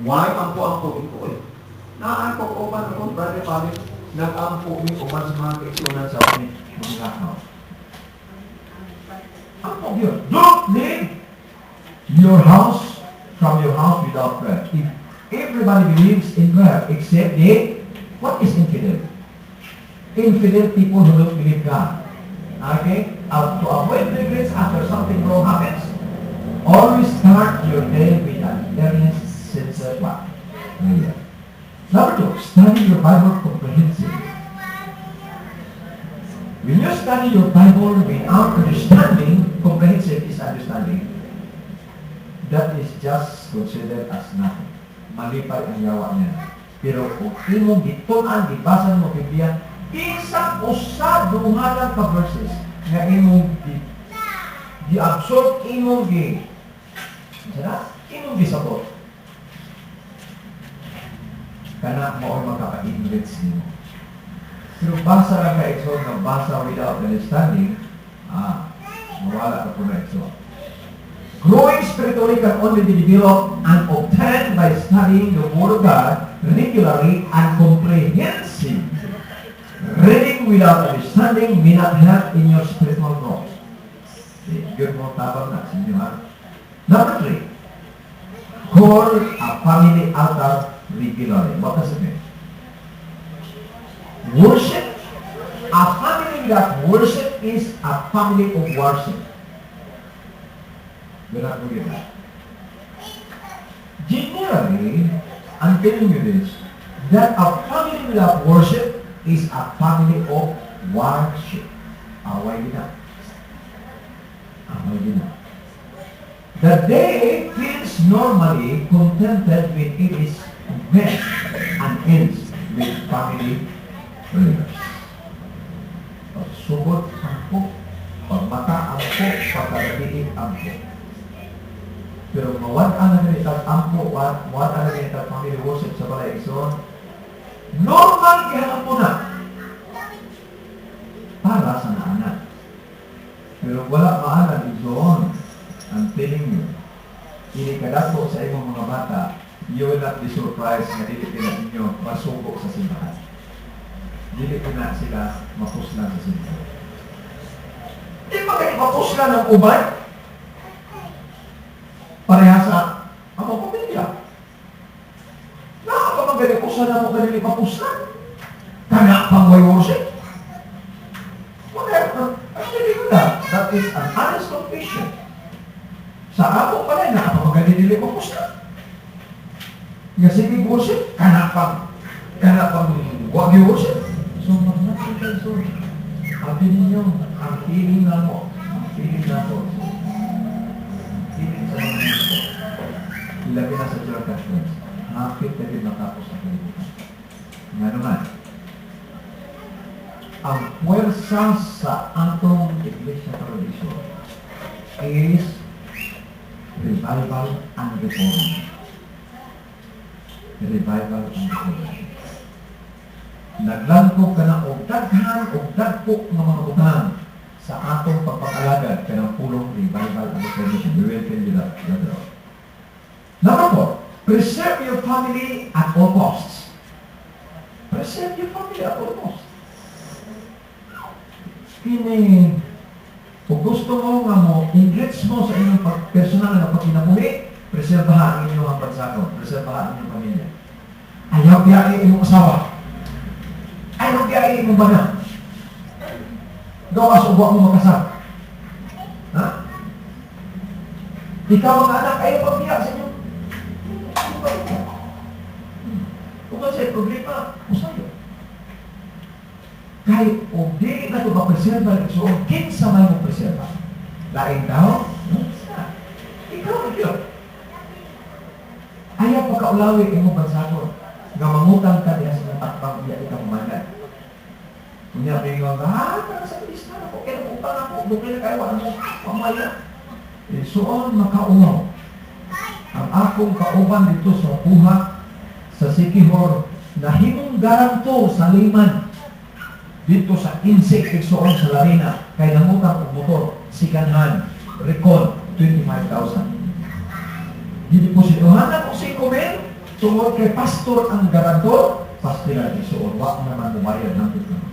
Why ampo-ampo ito eh? Naampo-upan ako, brother Pablo, nag-ampo ni uman sa mga kaisunan sa amin, mga lakaw. Ampo yun. Don't leave your house from your house without prayer. If everybody believes in prayer except what is infidel? Infidel people who don't believe God. Okay? To avoid regrets after something wrong happens, always start your day with an earnest, sincere prayer. Number 2, study your Bible comprehensively. When you study your Bible without understanding, comprehensive is understanding, that is just considered as nothing. Malipay ang yawa niya. Pero kung imong gitunan, gibasan mo Biblia, isang usado nga lang ka verses nga imong di-absorb, imong gisabot. Kana mo ay magkaka-English nimo. Pero basa lang ka exhort na basa without understanding, mawala ka po na exhort. Growing spiritually can only be developed and obtained by studying the Word of God regularly and comprehensively. Reading without understanding may not help in your spiritual growth. Good mo tabang na sa inyo, ha? Number 3, call a family altar regularly. What does it mean? Worship. A family that worship is a family of worship. We're not doing that. Generally, I'm telling you this, that a family without worship is a family of worship. Away na. The day feels normally contented when it is met and ends with family prayers. Pagsugod ang po, pagmata ang po, pagkarabiin ang po. Pero mawad-an na ganitag ang po, mawad-an na ganitag family worship sa balay igsoon, normal kaya po na para sa naanak. Pero wala maanan igsoon. I'm telling you, inikadako sa imong mga bata, you will not be surprised na dili na ninyo masubok sa simbahan. Dili na sila mapuslan sa simbahan. Di ba kayo mapuslan ng uban? Pareha sa mga pamilya. Nakakapagaling ko sana mo kanili mapuslan. Kana pang way worship. Whatever. Actually, that is an honest confession. Sa ako pala, nakapagaling nila mapuslan. Nga sige worship, kana pang wag yung worship. So, mag-natural so, sabi ninyo, ang feeling na mo, feeling sa mga ilagay na sa John Cashmere, nakakit na rin matapos sa kalimutan. Nga naman, ang puwersa sa atong Iglesia tradition is revival and reform. Revival and reform. Naglangkog ka na og daghan og dagko ng mga utang sa atong pagpapalagad ka ng pulong revival and reformation. We will tell you that later on. Number 4, preserve your family at all costs. Preserve your family at all costs. Kini, kung gusto mo nga mo, enrich mo sa inyong personal na pagkinabuhi, preserbahan ang inyong pagsakot, preserbahan ang inyong pamilya. Ayaw biyahe inyong asawa. Ayaw biyahe inyong bana. Gawa sa uwa mo makasal. Ha? Ikaw mga anak, ayaw pagbiyak sa inyong pamilya. Kung kasi problema, usayo. Kahit o di na ito mapreserva, so kinsa may mo preserva. Laing tao? Ikaw. Ayaw pagkaulawi ang mo bansakon. Gamangutang ka diya sa takpang diya ikaw kumandan. Kunya pingaw ka, para sa lista ako, kaya upang ako, bukil kayo, ano mo, pamaya. Soon makaumaw. Ang akong kauban dito sa buha, sa Sikihor, na himong garanto sa liman, dito sa insect igsoon sa Larina, kay nangutang og motor, second hand, Recon, 25,000. Didepositohan na kung 5,000, Tungod kay pastor ang garantor, pastoral isuon, wak naman bumayad ng tutulong.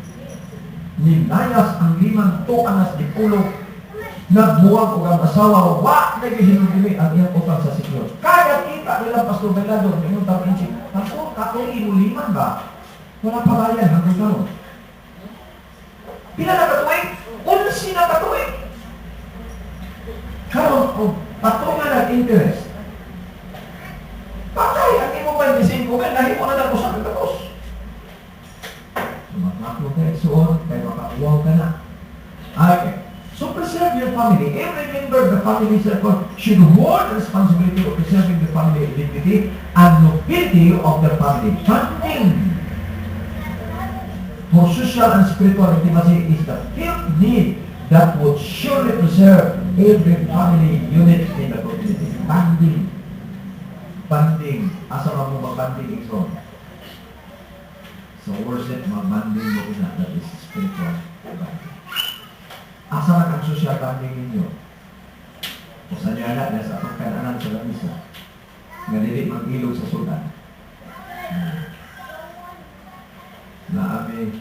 Ninayas ang 5 tuanas di pulo, nagbuwag o ang asawa, wak naghihinugimi ang iyang utang sa Senyor. Kaya kita nilang Pastor Velador, may utang inchik, Pastor, katoy inuliman ba? Wala pa bayan hanggang karon. Pila na katuig? 11 na katuig. Karon, patungan ng interest. Patay, ang imo 25 mil, nahimo na lang sa kagatos. Sumakmaklo kayo suon, kaya makakuwaw ka na. Okay. So preserve your family. Every member of the family circle should hold the responsibility of preserving the family dignity and nobility of their family. Funding for social and spiritual intimacy is the fifth need that would surely preserve every family unit in the community. Funding. Banding. Asa mo mag-banding ito? So, worship, mag-banding mo na. That is spiritual banding. Asa na ang social banding ninyo? Kung saan niya na sa atong kananan sa lamisa, nga dili mag-ilog sa sudan. Na ami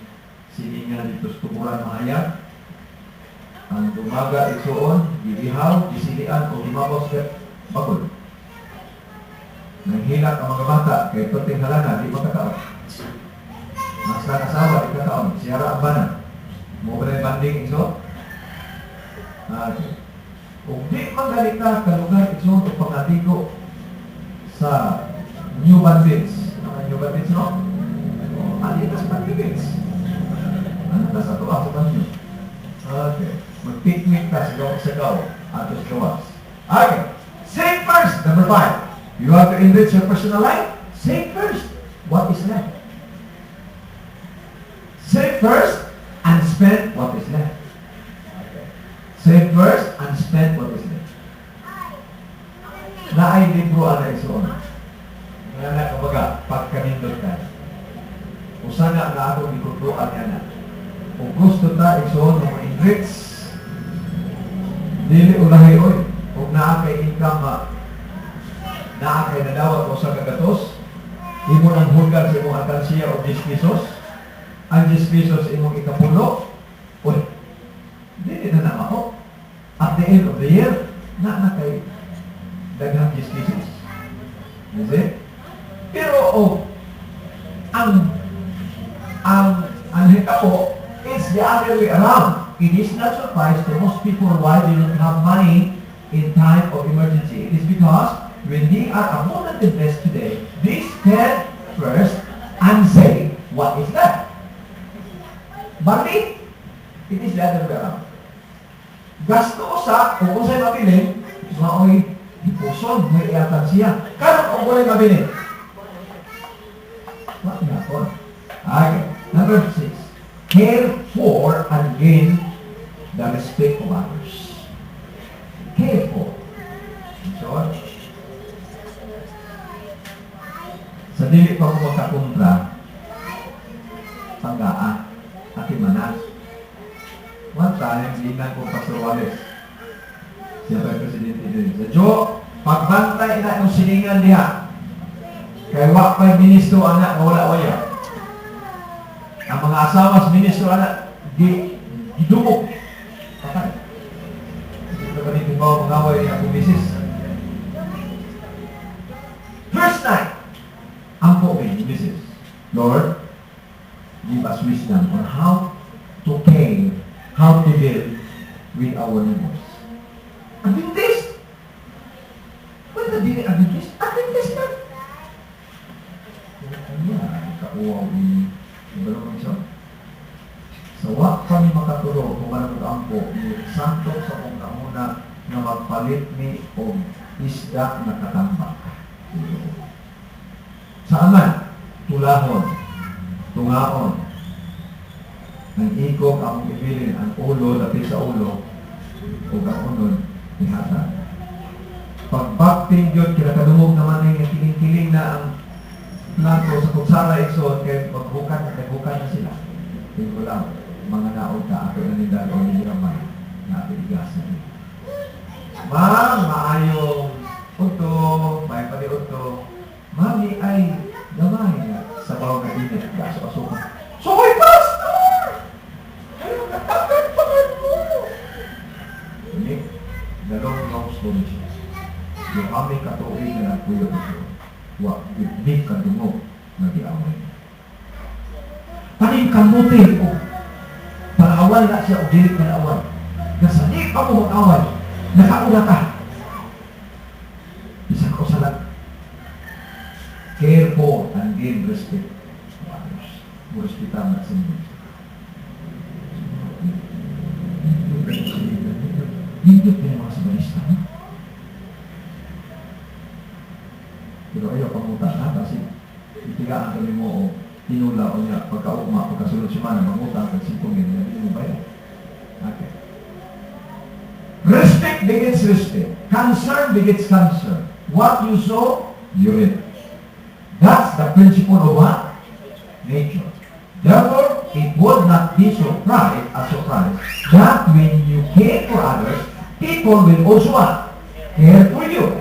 siningan dito sa tuburan mahayag, ang dumaga isuon, gibihaw, gisilian, o gimabos ket bagol. Nanghilak ang mga bata, kay tuting halana, di makataon. Mas asawa, di kataon. Siyara ang banan. Mo ba na banding iso? Kung di magalit na kalugar iso o pangatigo sa New Bandits. Ano New Bandits, no? Alitas Bandits. Ano ka sa tuwa sa banyo? Okay. Mag-picnic ka sa gaw. Atos gawas. Okay. Save first. Number 5. You have to enrich your personal life? Save first. What is left? Save first and spend what is left. Okay. Save first and spend what is left. Na ay libro ang naisuon. Nga na kabaga, pagkanindot ka. Kung sana na ako ikutruan niya na. Kung gusto ta isuon mo enrich, dili ulahay oy. Kung naa kay income naa kay nadawat o sa kagatos, imo nang hulgan sa imong alkansiya o 10 pesos, ang 10 pesos imong ikapulo, o hindi na namao. At the end of the year, na kay daghang 10 pesos. Is it? Pero ang hitabo is the other way around. It is not surprise to most people why they don't have money in time of emergency. It is because when they are abundantly blessed today, they spend first and say what is left. Bali, it is the other way around. Gasto sa, kung sa'yo mabili, mao'y ipuson, may iatan siya. Kano kung wala'y mabili? What happened? Okay. Number 6. Care for and gain the respect of others. Care for. So, sa dili pa ko magkakontra, panggaan, at imanas. One time, linan ko Pastor Wallace. Siya pa yung presidente din. Sa Diyo, pagbantay na yung silingan diha. Kaya wak pa'y ministro anak, wala waya. Ang mga asawa sa ministro anak, gidumog. Patay. Ito ba nito ba mangaway niya kung misis? First night, ang po misis. Lord, give us wisdom on how to care, how to deal with our neighbors. Adventist? Ba't na dili Adventist? Adventist na? Ano kauwaw ni Ibalong Isang? Sa wak kami makatulog kung manamod ang po, santo sa kong kauna na magpalit ni o isda na katambak. Sa aman, tulahon, tungaon, ang ikog ang ibilin, ang ulo, lapit sa ulo, o ang unod, ihatan. Pagbakting yun, kinakadumog naman yung kiling-kiling na ang plato sa kutsara ikson, kaya magbukan na sila. Tingko lang, mga naod ka, ato na nila o niliramay, na piligas na nila. Maayong uto, may paliuto, Mami ay gamay na sa bawang na init. Gaso-asukan. Soy, Pastor! Ayaw, natagan mo! Hindi. Dalawang story siya. Yung aming katuoy na nagpuyo ito. Wa, ibig ka dumog na diaway. Paning kamutin o panaawal na siya o dilit na awal. Nasali ka mo awal. Nakauna ka. Isa ko sa lang. Care for and give respect to others. Respectan na sa inyo. Hindi ka mga sabalista. Pero ayaw pamuta na kasi itigaan kami mo o tinula o niya pagkaugma, pagkasunod si mana, mamuta at sintungin niya. Hindi mo ba yan? Okay. Respect begets respect. Concern begets concern. What you sow, you reap. That's the principle of what? Nature. Therefore, it would not be a surprise that when you care for others, people will also what? Care for you.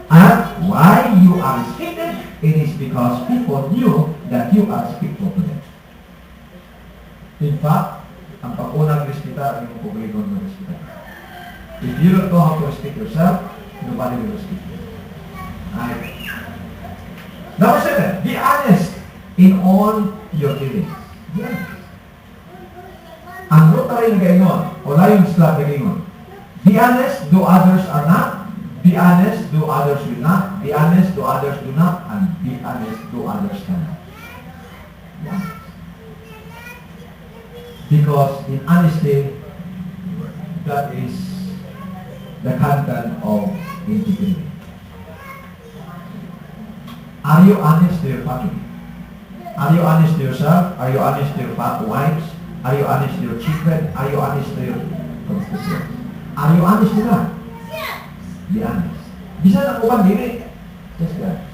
And why you are respected, it is because people knew that you are respectful to them. In fact, ang pag-unang respeta ay yung publiko ng respeta. If you don't know how to respect yourself, nobody will respect you. Right? Number 7, be honest in all your dealings. Be honest. Ang rotary na gayon, o Lions Club na gayon, be honest, do others are not. Be honest, do others will not. Be honest, do others do not. And be honest, do others cannot. Be honest. Because in honesty, that is the content of integrity. Are you honest to your family? Are you honest to yourself? Are you honest to your wives? Are you honest to your children? Are you honest to your constituents? Are you honest to God? Be honest. Bisa na ubang dili. Just be honest.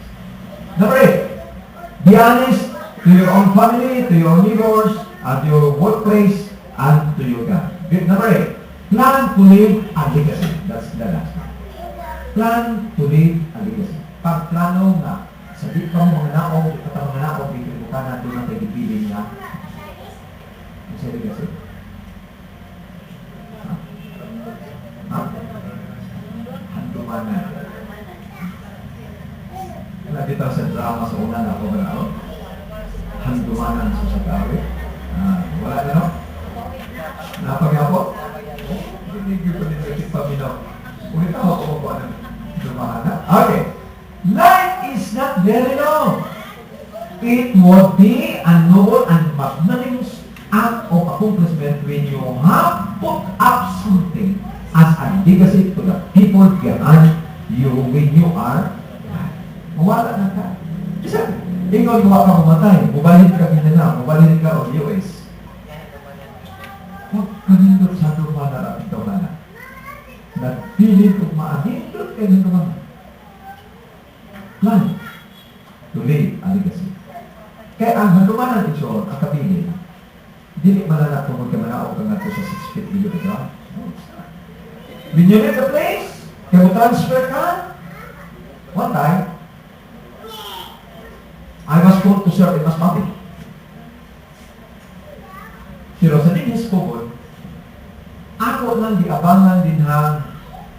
Number 8, be honest to your own family, to your neighbors, at your workplace, and to your God. Number 8, plan to leave a legacy. That's the last one. Plan to leave a legacy. Pagplano na sa di pa mo mga naong, di pa mga naong, di ka na doon ang pagpipiling na sa legacy. Handuman na. Nakita sa drama sa una na ako na handumanan sa sagawi. Wala na no? Napagyapo? Hindi ko pa nilagit pa minaw. Ulit ako kumukuha ng handumanan na. Okay. Life is not very long. It would be a noble and magnanimous act of accomplishment when you have put up something as a legacy to the people behind you when you are alive. Mawala na ka. Isa, ikaw gawa ka mamatay. Mubalhin ka Mindanao. Mubalhin ka o US. Huwag kanindot sa duman na rapid daw na. Nagpilit kung maahindot kayo ng duman. Plan to leave a legacy. Kaya ang handumanan ito, ang kapili, hindi malala kung magkamanaw ka nga ito sa 6 feet below the ground. When you leave the place, kaya mo transfer ka, one time, I was called to serve in Masbate. Pero sa dinis ko po, ako nang diabangan din ang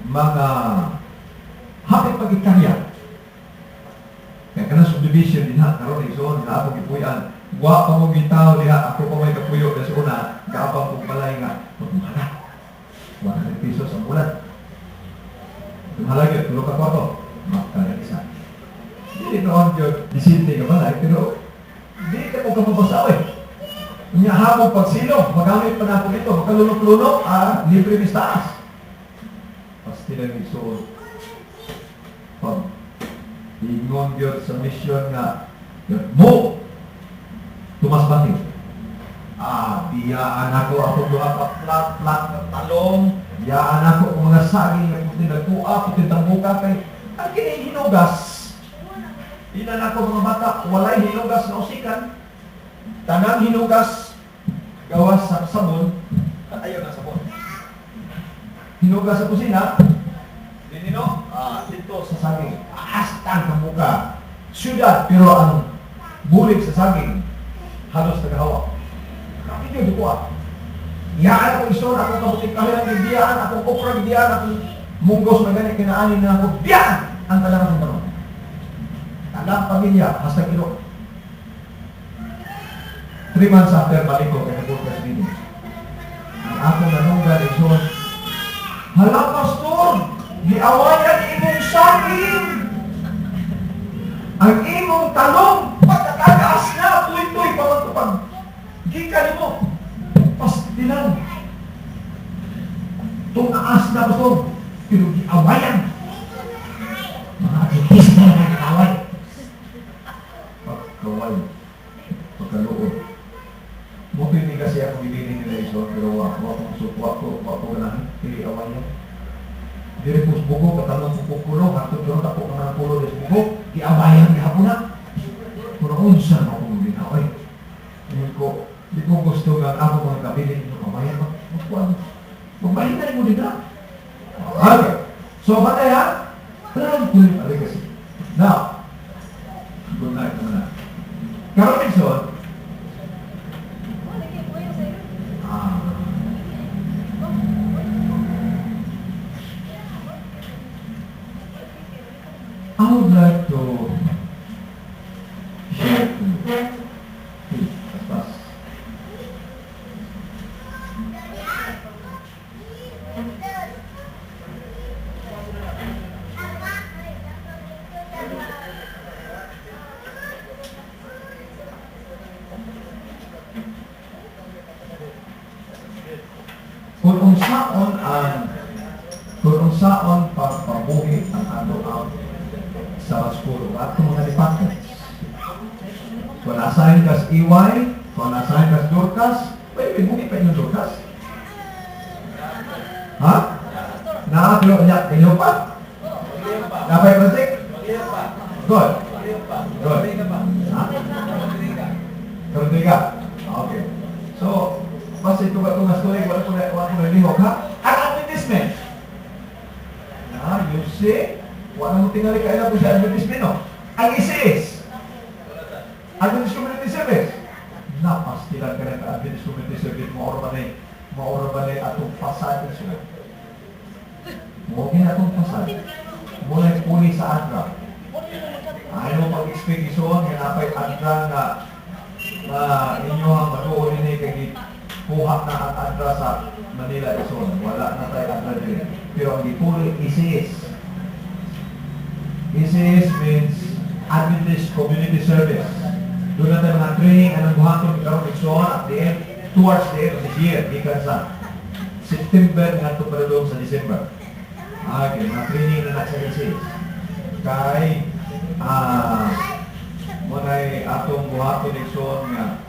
mga hapit pag-ikarya. Kaya ka na subdivision din ha, karoon izon, na akong ipuyan. Wa pa mong gitaw diha, ako pa may kapuyo na sa una, kaabang kong balay nga, magmala. 100 pesos ang bulan. Tumalagay, tulog ka ko, makakala isa. Hindi noon yun, disinte ka balay, pero hindi ka mo kapabasaw eh. Kanya habang pagsilong, magamit pa na ako ito, makalunok-lunok, libre mistaas. Pasti lang ito, pag ingon yun sa mission nga, yun, mo, tumasbati. Biyaan ako mga kaplat-plat ng talong, biyaan ako ang mga saging na puti nagkuha, puti tambuka kay, ang kinihinugas. Ilan ako mga bata, walay hinugas na usikan, tanang hinugas, gawas sa sabon, at ayaw na sabon. Hinugas sa kusina, dinino, dito sa saging, aastang tambuka. syudad, pero ang bulig sa saging, halos tagahawak. Hindi ko ah. Iyaan akong isyon, akong kabutik kahilang bibiyaan, akong okra bibiyaan, akong munggos na ganit kinaanin na ako, biyaan! Ang talang ng tanong. Talang pamilya, hasta kilo. 3 months after balik ko, kaya nag-podcast meeting. Ang akong nanunggan isyon, hala pastor, diawayan imong saging. Ang imong talong, pagkatagaas na, tuy-tuy, pamagkapag. Gikan mo, pastilan. Tunaas na pastor, pero diawayan. Mga artist na nag-away. Pagkaway, pagkaluod. Buti hindi kasi ako bilinin nila iso, pero wako ganahan, pili awayan. Diri po bugo, katanong po pulo, hatod doon, tapo ka ng pulo, des bugo, iabayan ni hapon na. Kung unsa na akong binaway. Di ko gusto nga ako mga kabilin nyo, kabayan ba? Magbahinan mo din na. Okay. So, patay ha? Parang kulit aligasi. Now, good night naman na. Karoon Nixon, I would like to share to you. Please, pass. Kung unsaon pagpabuhi ang ano ang sa school at kung mga departments. Kung nasahin kas EY, kung nasahin kas Dorcas, pwede buhi pa yung Dorcas. Ha? Nakakilo niya, kanyo pa? Napay project? Good. Good. Ha? Rodriga. Okay. So, kasi ito ba itong story, wala ko na lihok, ha? Ang advertisement. You see? Wala mo tingali kailan po sa advertisement, no? Ang isis. Advertisement community service. Napastilan ka na ka-advertisement community service. Maura ba na atong pasad na sila. Mungkin atong pasad. Muna puli sa adra. Ayaw mo pag-expedition, hinapay adra na inyo ang matuon ini kay kuha na ang adra sa Manila Ison. Wala na tayo adra din. Pero ang dipuli isis. ICS means Adventist Community Service. Doon na tayo mga training, anong buhaton karoon Nixon at the end, towards the end of this year, ikan sa September nga ito para doon sa December. Okay, mga training na nasa ICS. Kay, muna'y atong buhaton Nixon nga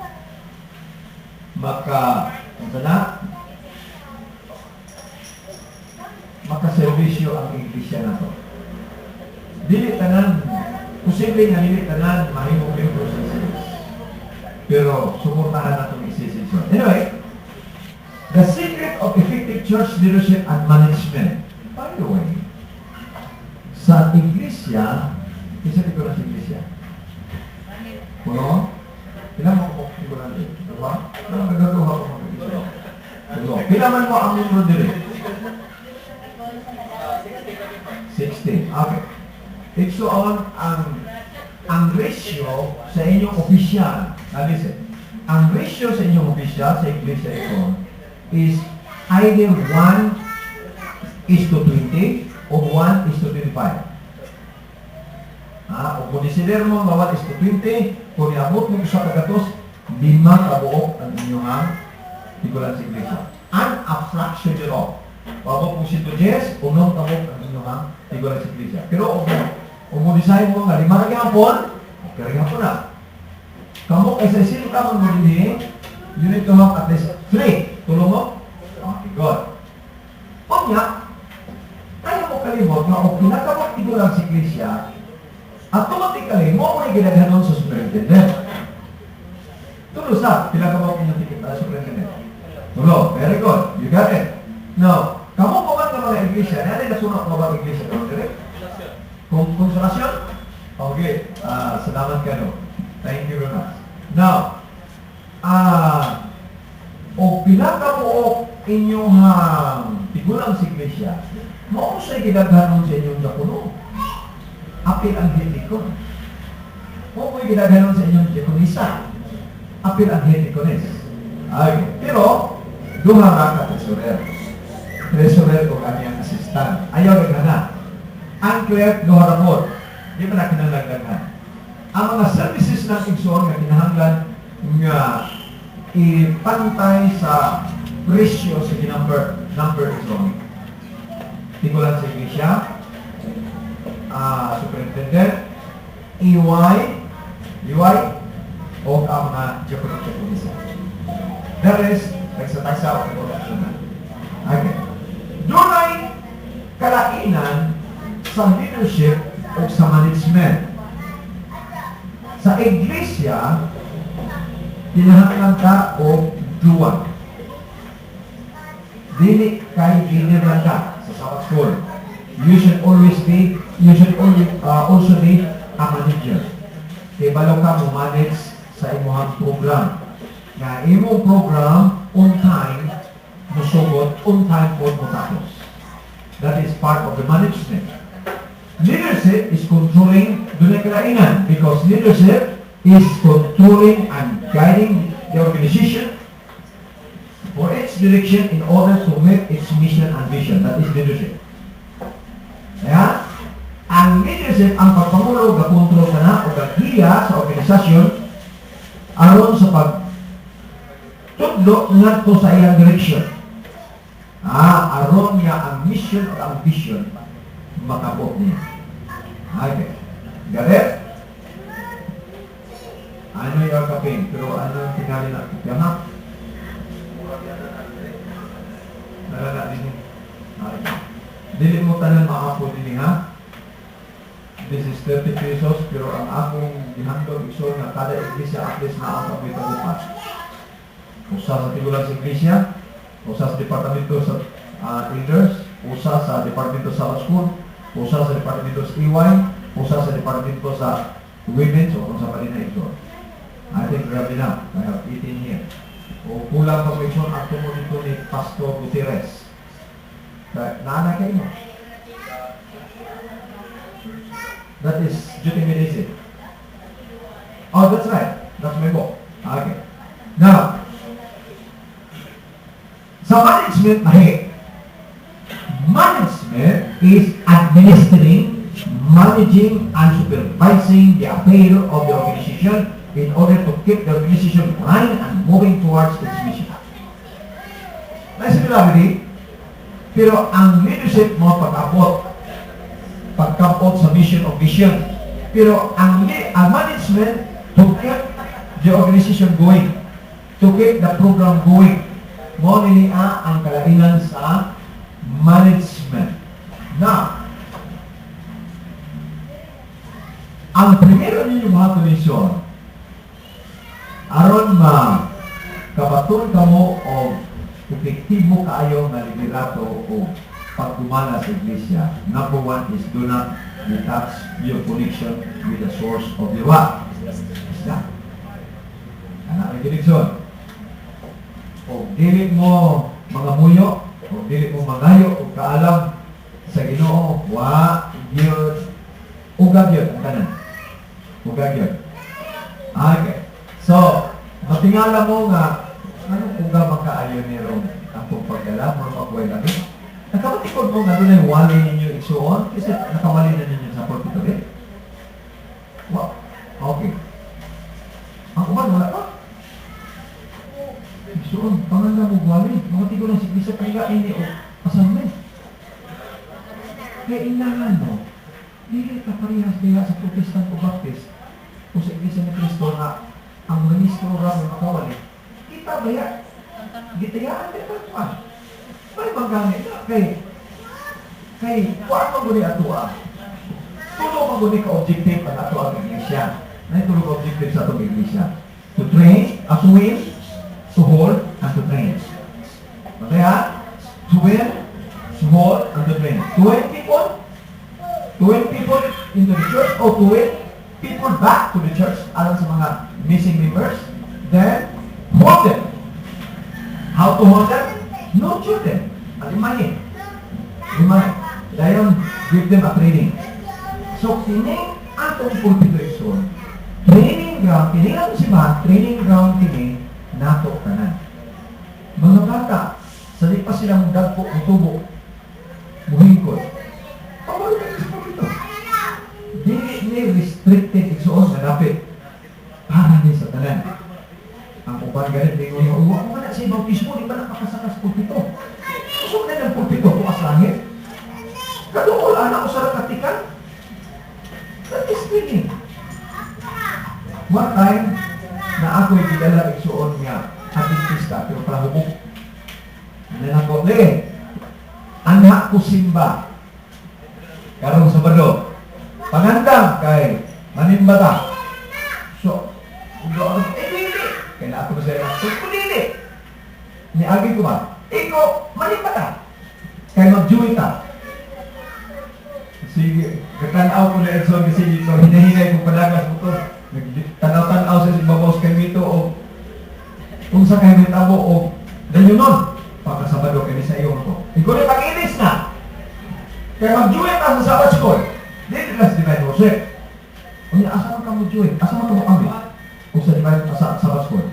makaservisyo ang iglesia na ito. Dili tanan, posible nga dili tanan mahimong membro sa ICS. Pero suportahan natin ICS. Anyway, the secret of effective church leadership and management. By the way, sa iglesia, isa dito na sa iglesia. Puno? Ilan mo ko igulan dito? Diba? Ilang nagagawa ko mga iglesia? Pilaman mo ang membro dito? 16. Okay. Ito ang ratio sa inyong opisyal. Listen, ang ratio sa inyong opisyal sa iglesia ito is either 1:20 o 1:25. O kung isider mo, bawat 1:20, kung iabot mo sa kagatos, 5 kabuok ang inyong tigulan sa iglesia. And a fraction thereof. Babot mo si Tujes, unong kabok ang inyong tigulan sa iglesia. Pero kung mo design mo nga 5 hapon, okay rin hapon na. Kamu SSC ka mo din, you need to have at least 3. Tulong mo? Okay, good. Kanya, tayo mo kalimot na kung pinakabot tigulan sa iglesia, automatically, mo may ginaganon sa superintendent. Tulo sa, pinakabot niyo sa superintendent. Tulo, very good. You got it. Now, kamu po man ka mga iglesia, natin nasunod mga iglesia. Konsolasyon? Okay. Thank you very much. Now, o pinakabuok inyong tigulang sa iglesia, mao sa'y gidaghanon sa inyong dakuno. Apil ang hetikon. Mao mo'y gidaghanon sa inyong diakonisa. Apil ang hetikones. Okay. Pero, duha ra ka treasurer. Treasurer o kanyang assistant. Ayaw na. Ang clerk, duha ra mo. Di ba na kinalagdagan? Ang mga services ng igsoon nga kinahanglan nga ipantay sa presyo sa number igsoon. Tigulan sa iglesia, superintendent, EY, o ang mga diakonisa. That is, tagsa-tagsa o production na. Okay. Doon ay kalainan sa leadership o sa management. Sa iglesia, kinahanglan ka o duwan. Dili kay general ka sa Sabbath school. You should also be a manager. Kaya balaw ka mo manage sa imong program. Nga imong program on time, musugot, on time o mutapos. That is part of the management. Leadership is controlling dunay kalainan because leadership is controlling and guiding the organization for its direction in order to meet its mission and vision. That is leadership. Kaya, ang leadership ang pagpangulo, gakontrol ka na o gaghiya sa organisasyon aron sa pagtudlo ngadto sa iyang direction. Aron niya ang mission o ang vision makabot niya. Okay. Got it? Ano yung kapin? Pero ano yung tingali na kupya ha? Nalala din yun. Okay. Dili mo tanan maapo din ha? This is 30 pesos, pero ang akong gihandog iso na kada iglesia at least na ang kapitabukan. Usa sa tigulang sa iglesia, usa sa departamento sa leaders, usa sa departamento sa school, usa sa departamento sa EY, usa sa departamento sa women, so kung sa palina ito. I think grabe na, I have 18 here. O kulang pa may son ang tumo dito ni Pastor Gutierrez. Naana kayo mo. That is duty medicine. Oh, that's right. That's my book. Okay. Now, sa management, management is administering, managing, and supervising the affair of the organization in order to keep the organization running and moving towards its mission. Na similarity, pero ang leadership mo pagkabot sa mission of vision. Pero ang management to keep the organization going, to keep the program going. Mo niya ang kalainan sa management. Now, ang primero ninyo mga komisyon, aron kapaton kamo o epektibo kaayo nga liderato o pagdumana sa iglesia. Number one is do not detach your connection with the source of your what? Islam. Anak ang direksyon. O dili mo mga muyo, o dili mo mangayo, o kaalam sa Ginoo, yun, ugag yun, ang kanan. Ugag yun. Okay. So, matingala mo nga, anong ugag makaayon ni Ron? Ang pagpagdala, mga pagway lagi. Nakapatikod mo nga doon ay wali ninyo isuon kasi nakawali na ninyo sa pulpito. Wow. Okay. Ang uman, wala pa. Isuon, panganda mo wali. Mga tigo ng siklisa kaya ini o asamin. Kaya inangan mo, hindi ka parehas kaya sa Protestant o Baptist o sa Iglesia ni Cristo na ang ministro ram ng makawali. Kita ba yan? Gitayaan din ba ito? May maggamit na kay kuwan maguli ato tulong maguli ka objective ang ato ang iglesia. Na tulong objective sa atong iglesia. To train, to win, to hold, and to train. Kaya, to win, to hold, and to train. To win people into the church or to win people back to the church alam sa mga missing members, then hold them. How to hold them? Nurture them. Alimahin. Dayon, give them a training. So, kining atong pulpituation, training ground, kining atong simbahan, training ground kining nato tanan. Mga bata, sa di pa silang dagpo o tubo, buhingkod. Pabalik ka sa pulpito. Di restricted igsoon na dapit. Para din sa tanan. Ang upan ganit, di ko yung uwa ko na sa bautismo, di ba nakakasakas pulpito? Kusok na ng pulpito ko as langit. Kadool, anak ko sa rakatikan. That is training. One time, na ako'y gidala igsoon niya, Adventista, pero pala hubog. Nanakot, anak ko simba. Karong Sabado. Pangandang kay manimbata. So, hindi. Kaya na ako na sa'yo, hindi. Niagin ko ba? Iko, manimbata. Kaya mag-joy ka. Sige, katanaw ko na Edson kasi dito, hinahinay ko padagas mo to. Tanaw-tanaw sa ibabaw sa mito o kung sa kayo tabo o ganyan nun. Pagkasabado kayo sa iyo ko. Ikaw na pag-inis na. Kaya mag-join ka sa Sabbath School. Dito lang sa Divine Worship. O niya, asa ka mag-join? Asa ka mag-amit? O sa Divine Sabbath School?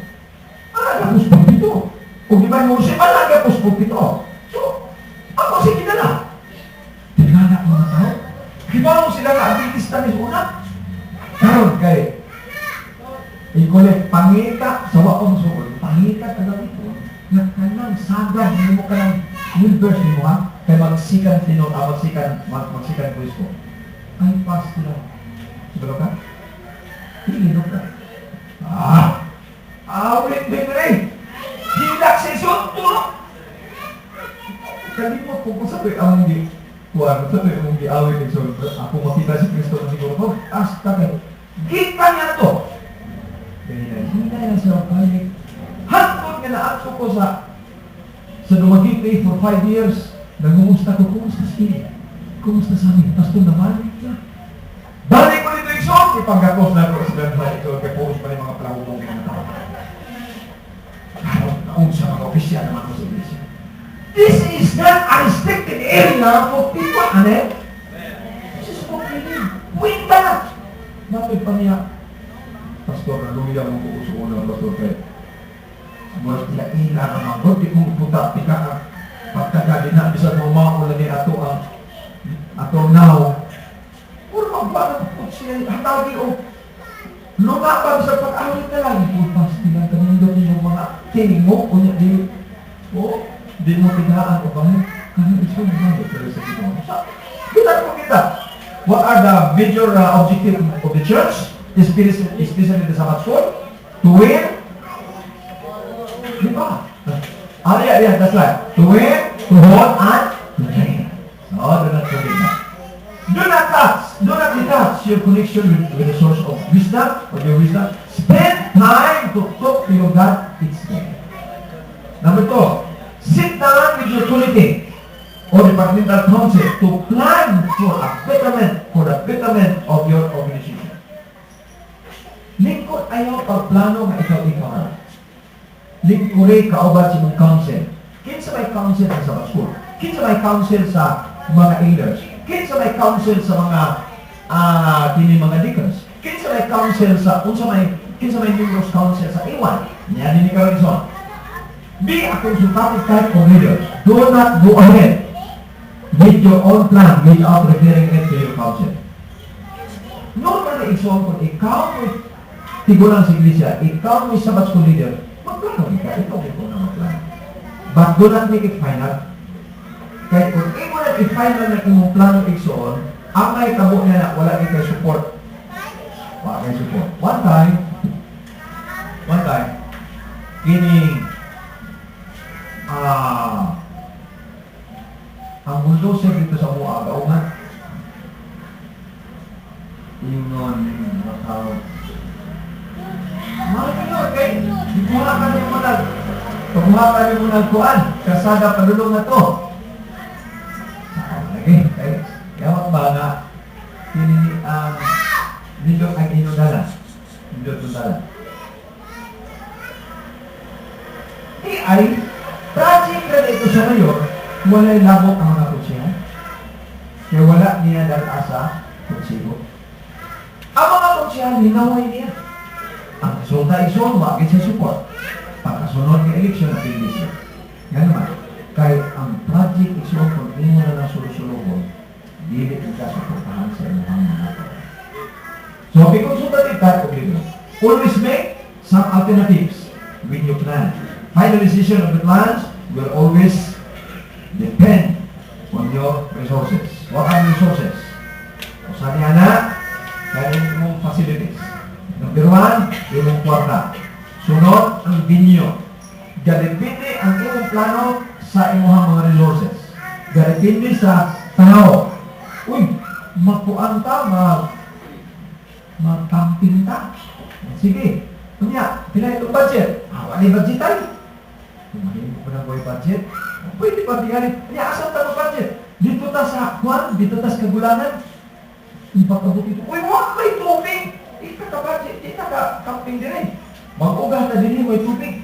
Nagpuspog dito. O Divine Worship, nagpuspog dito. So, ako sige na lang. Tinala ko na tao. Diba mo sila ka-Adventista ni una? Karon kay ikulit, pangita, sawa kong sugod, pangita talaga ito. Nga kanang sagab, hindi mo ka ng yung verse ni mo ha? Kaya magsikan tinot, magsikan quiz ko. Ay, pass sila. Siguro ka? Hindi ka. Awit, bigre! Hilak sa isunto! Kalimot ko kung sabi ang hindi. Kuwan, sabi mong giawin ni Sol, ako makita si Kristo na siguro ko, asta kayo. Kita niya to! Kaya hinay na siya balik. Hantod nga na-ato ko sa Dumaguete for 5 years. Nangumusta ko, kumusta siya? Kumusta sa amin? Pastor na balik na. Balik ko nito yung song! Ipanggakos na ko sa Dumaguete ito, kaya puros pa rin mga palahubong ng tao. Naon siya mga opisya naman ko sa opisya. This is not a restricted area for people, ane? This is for people. Wait ba? Bakit pa niya? Pastor, nalumiya mong kuuso ko ng pastor kay Mula ila ka mga di mong puta, pika ka. Pagkagadi na, bisa mo maula ni ato ang now. Puro magbalang po siya, hatagi o. Lumabag sa pag-awit na lang. Pulpas nila, kamundon yung mga king mo, kunya di. O, di mo tigaan o bakit? Kaya ito yung mga pero sa Pinoon. Kita. What are the major objective of the church? Especially the Sabbath School? To win? Di ba? Yeah, that's right. To win, to hold, and to train. So, do not forget that. Do not detach your connection with the source of wisdom, Spend time to talk to your God each day. Number 2, sit down with your committee or departmental council to plan for the betterment of your organization. Lingkod ayaw pagplano nga ikaw. Lingkuri kauban sa mong council. Kinsa may council sa Sabbath School? Kinsa may council sa mga elders? Kinsa may council sa mga deacons? Kinsa may council sa kinsa may members council sa iwan? Yan ni Carinson. Be a consultative type of leader. Do not go ahead with your own plan without referring it to your council. Normally, kung ikaw mo tigulang sa iglesia, ikaw mo Sabbath School leader, magplano ka, ikaw mo na magplano. But do not make it final. Kahit kung ikaw na i-final na imong plano igsoon, ang may tabo niya na wala ikaw support. Wala kayo support. One time, ang bulldozer dito sa mga agaungan, yung matawag. Okay? Ikuha ka niyo muna. Pagkuha ka niyo muna kuhan. Kasada padulong na to. Okay? Yawag ba nga, nindot ang inodala. Diyos tundalan. AI, project na ito sa ngayon, wala'y labot ang mga konsihan. Kaya wala niya dahil asa, konsibo. Ang mga konsihan, hinaway niya. Ang resulta ison, wakit sa support. Pagkasunod ng eleksyon at eleksyon. Yan naman. Kahit ang project ison, kung hindi mo na ng solusyon, hindi ka suportahan sa inyong mga tao. So, consultative type of leader. Always make some alternatives with your plan. Final decision of the plans will always depend on your resources. What are resources? O saan yan na? Kaya mong facilities. Number 1, imong kwarta. Sunod, ang binyo. Depende ang imong plano sa imong mga resources. Depende sa tao. Uy, magpuan ka, mag-camping ka. Sige. Kanya, pila itong budget? Wala yung budget tayo. Kumahin mo ko na yung budget. Pwede pa biganin. Kanya, asan tayo budget? Dito ta sa Juan, dito ta sa Kagulanan. Ipagkabot ito. Uy, wala may tubig. Ika ka budget, ika ka camping din eh. Mag-ugah na din may tubig.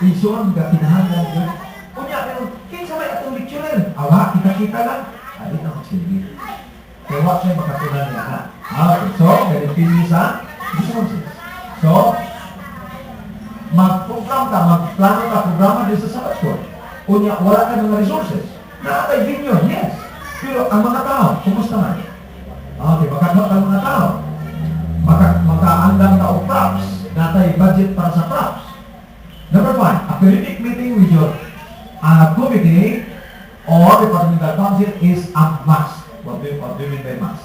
Ison, gapinahan yun. Kunya, kinsa may atong lecturer. Awa, kita-kita lang. Alin ang magsilbi. Kaya wala siya makatunan niya na. Okay, so, ganit pinili sa resources. So, mag-program ka, mag-plano ka, programa din sa Sabbath School. Kunya, wala ka mga resources. Nakatay vineyard, yes. Pero ang mga tao, kumusta man? Okay, makakot ang mga tao. Makaandang na o props. Natay budget para sa props. Number 5, a periodic meeting with your committee or departmental council is a must. What do you mean by must?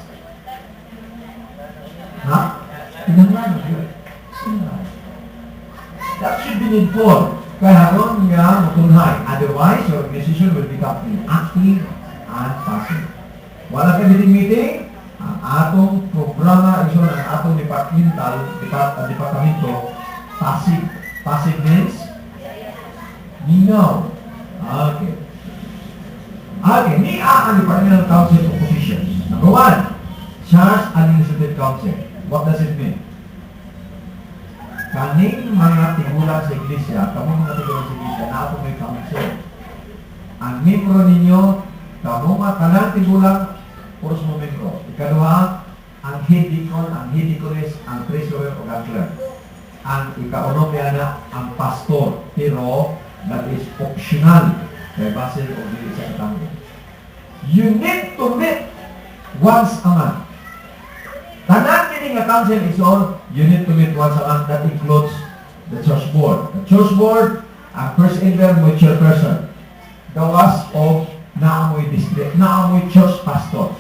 Ha? Pinanglan yun. That should be informed. Kaya haron nga matunhay. Otherwise, your organization will become inactive and passive. Wala ka meeting, ang atong programa, iso ng atong departamento, passive. Passive means ningaw. Okay. Okay, ni ang Departmental Council of Positions. Number 1, Church Administrative Council. What does it mean? Kaning mga tigulang sa iglesia, kamo mga tigulang sa iglesia, na ako may council. Ang membro ninyo, kamo mga kanang tigulang, puros mo membro. Ikaduha, ang head deacon, ang head deaconess, ang treasurer o ang clerk. Ang ika-unom na ang pastor, pero that is optional. Kaya base o dili sa katango. You need to meet once a month. Tanan meeting a council is all, you need to meet once a month. That includes the church board. The church board, ang first elder mo chairperson. Gawas of naamoy district, naamoy church pastor.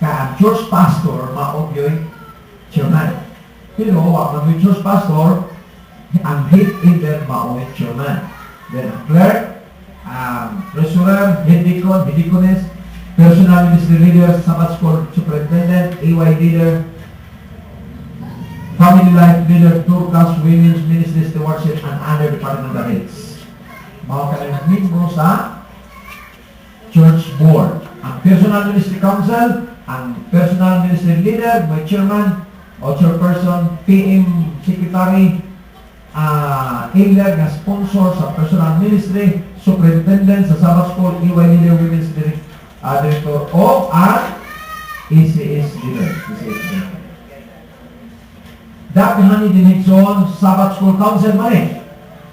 Kaya ang church pastor, maog yung chairman. Pero wag na may church pastor, ang head elder maoy chairman. Then clerk, treasurer, head deacon, head deaconess, personal ministry leader, Sabbath School superintendent, AY leader, family life leader, tour class, women's ministry stewardship, and other departmental heads. Mga kanilang membro sa church board. Ang personal ministry council, ang personal ministry leader, may chairman o chairperson, PM secretary, elder na sponsor sa personal ministry, superintendent sa Sabbath School, EY leader, women's director, o ang ECS leader. Dakihan ni Dinigson, Sabbath School Council man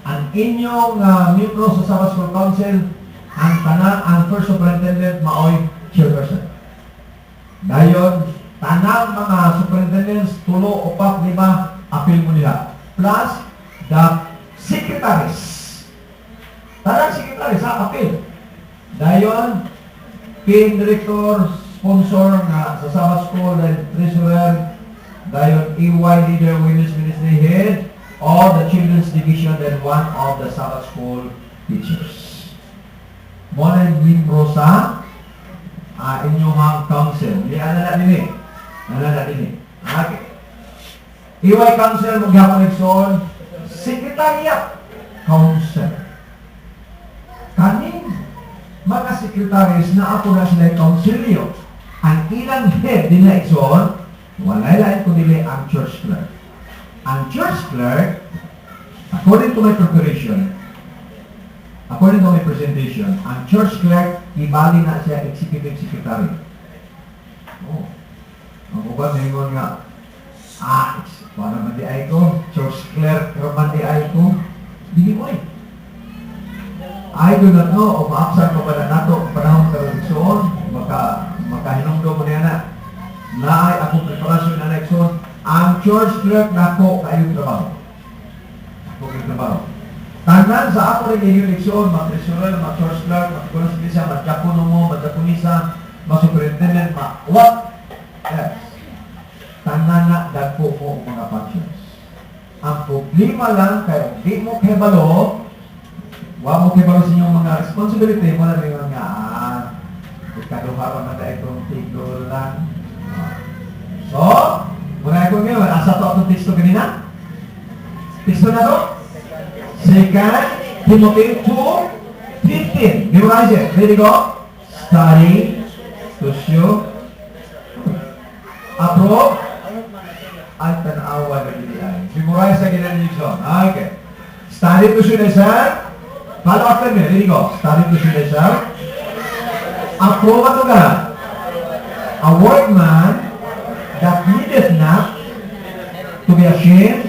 ang inyong membro sa Sabbath School Council, ang first superintendent, maoy chairperson. Dayon, tanang mga superintendents, 3, 4, 5, appeal mo nila. Plus, the secretaries. Tanang secretaries sa appeal. Dayon, PM director, sponsor sa Sabbath School, and treasurer. Dayon, EY leader, women's ministry head, all the children's division, and one of the Sabbath School teachers. Muna yung membro sa inyong council. Hindi na din eh. Okay. EY council, mag-hapon nagsoon, secretariat council. Kaning mga secretaries na ako na sila councilio, ang ilang head din na igsoon, walay lain ko nila ang church clerk. Ang church clerk, according to my preparation, according to my presentation, ang church clerk, ibali na siya executive secretary. Oh. Ang uban, mayroon nga, para man di ay ko, church clerk, para man di ay ko, hindi ko eh. I do not know, o maapsan ko ba na nato, panahon ka eleksyon, makahinungdo mo niya na, na ay akong preparasyon na eleksyon, ang church clerk na ko kayong trabaho. Ako kayong trabaho. Tanan sa ako rin yung eleksyon, mag-treasurer, mag-church clerk, mag-consulisa, mag-japuno mo, mag-japunisa, mag-superintendent, what? Yes. Tanan na dagpo mo mga functions. Ang problema lang kayo, di mo kayo balo, wa mo kayo balo sa inyong mga responsibility mo na rin nga, kaduhara na dahil kong tigol lang. So, muna ko ngayon, asa to atong teksto kanina? Teksto na to? 2 Timothy 2:15. Memorize it. Ready go? Study to show approve at tanawa na dilihan. Memorize sa ginang Nixon. Okay. Study to show thyself. Follow after me. Ready go? Study to show thyself. Approve at God. A workman that needeth not to be ashamed,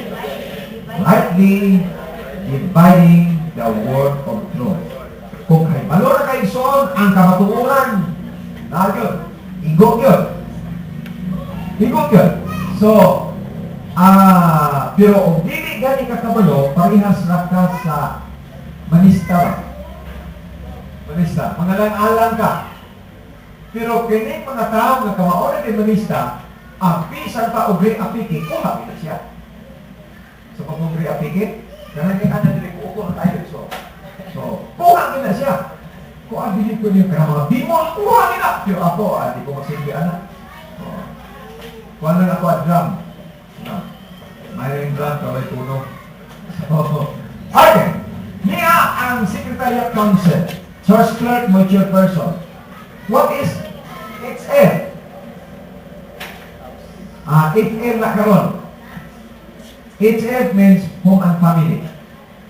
rightly dividing the word of truth. Kung kay malo na kay son ang kamatuuran, nagyod, igok yun. Igok yun. So, pero kung dili gani ka kabalo, parehas na ka sa manista. Manista. Mangalang-alang ka. Pero kini mga tao nga kamaoran din manista, apisan pa ugri apiki, kuha kita siya. So, pag ugri apiki, karena kaya ada dili ko na tayo. So, kuha kita siya. Kuha bilhin ko niyo, kaya mga bimol, kuha kita. Pero ako, di ko magsilbi anak. So, kuha na ako at drum. Mayroong drum, kaway tuno. So, okay. Niya ang Secretariat Council, Church Clerk, Mature Person. What is HF? HF na karon. HF means home and family.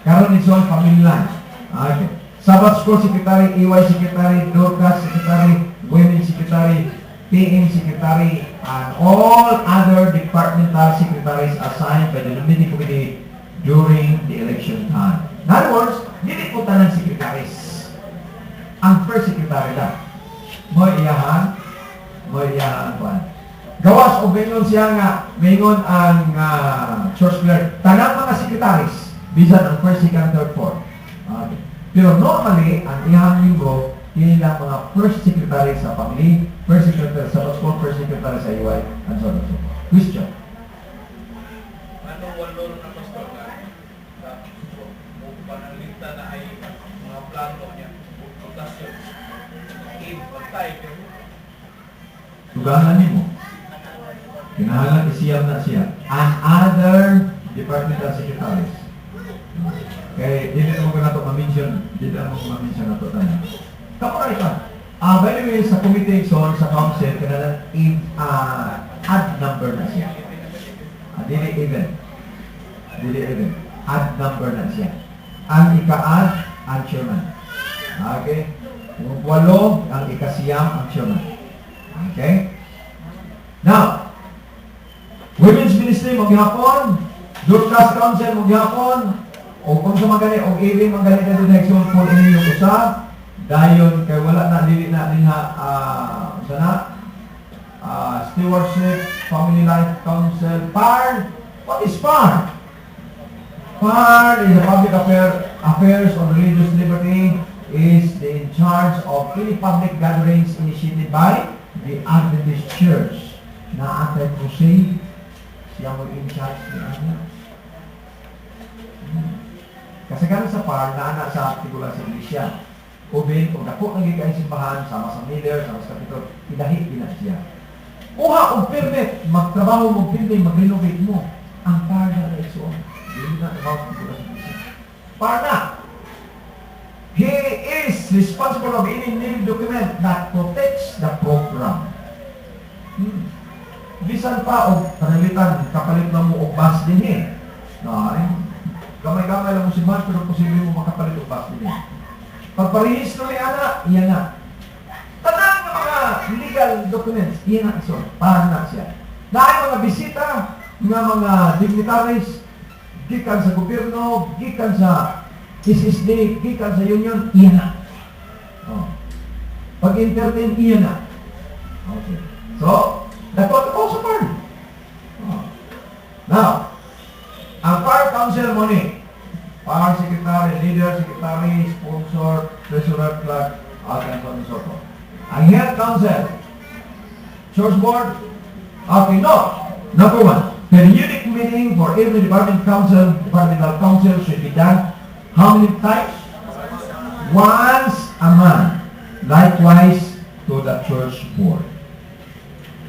Karon is all family line. Okay. Sabbath School Secretary, EY Secretary, Dorcas Secretary, Women Secretary, PM Secretary, and all other departmental secretaries assigned by the nominating committee during the election time. In other words, dili po tanan secretaries. Ang first secretary lang. Mo iyahan kuan. Gawas o mingon siya nga, mingon ang church clerk, tanang mga secretaries, bisan ang first, second, third, fourth. Okay. Pero normally, ang iyang linggo, yun lang mga first secretary sa family, first secretary sa passport, first secretary sa UI, and so on and so forth. Question. Ano walo na pastor na panalita na ay mga plano niya, pagkasyon, pagtay, Tugahan niyo mo. Kinahalan isiyam na siya. And other departmental secretaries. Kaya hindi naman ko na ito ma-mention. Hindi naman ko ma-mention na ito tayo. Kamuray ka. By the way, sa committee sa council, kailangan add number na siya. Dili even. Add number na siya. Ang ika-add, ang chairman. Okay? Kung 8, ang ikasiyam, ang chairman. Okay? Now, Women's Ministry maghapon, Dorcas Council maghapon, o kung sa magani, o even magani na doon next full ini yung usap, dayon kay wala na dili na din stewardship, family life council, PAR. What is PAR? PAR is the public affairs on religious liberty, is in charge of any public gatherings initiated by the Adventist Church. Na atay crusade, siya mag-in charge niya. Kasi gano'n sa PAR, naana sa artikulan sa Iglesia. Ubin, kung dako ang gigay simbahan, sama sa Miller, sama sa Kapitol, idahit din na siya. Uha o permit, magtrabaho mo, building, mag-renovate mo. Ang PAR na ito, hindi na about artikulan sa Iglesia. PAR na! He is responsible of any new document that protects the program. Bisan pa o panalitan, kapalit na mo o bus din Ay, gamay-gamay lang mo si Mark, pero posible mo makapalit o pas din. Pagparehistro ni Ana, iyan na. Tanang ng mga legal documents, iyan na iso. Paano na siya. Dahil mga bisita, mga dignitaries, gikan sa gobyerno, gikan sa SSD, gikan sa union, iyan na. Oh. Pag-entertain, iyan na. Okay. So, dapat ako sa party. Oh. Now, ang Par Council money, Par Secretary, Leader, Secretary, Sponsor, Treasurer, Clerk, and so on and so forth. Ang Head Council, Church Board, okay, no. Number one, periodic meeting for every departmental council should be done how many times? Once a month. Likewise to the Church Board.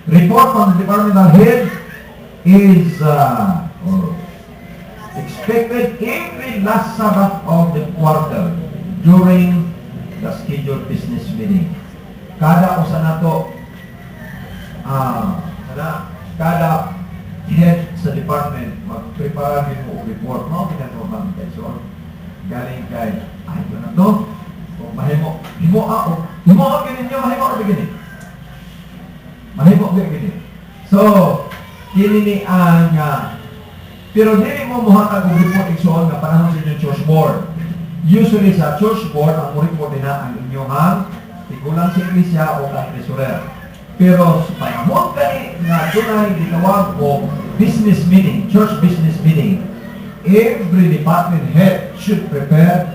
Report from the departmental head is expected every last Sabbath of the quarter during the scheduled business meeting. Kada usa nato kada head sa department magprepara din mo report mo kita mo bang so galing kay ay ito na to o mahimo ginin nyo mahimo o ginin mahimo ginin so kini ni ang pero dili mo muhatag og report igsoon nga panahon sa inyong church board. Usually sa church board ang report nila ang inyong tigulang sa iglesia o ang treasurer. Pero sa panahon kani nga dunay gitawag o business meeting, church business meeting, every department head should prepare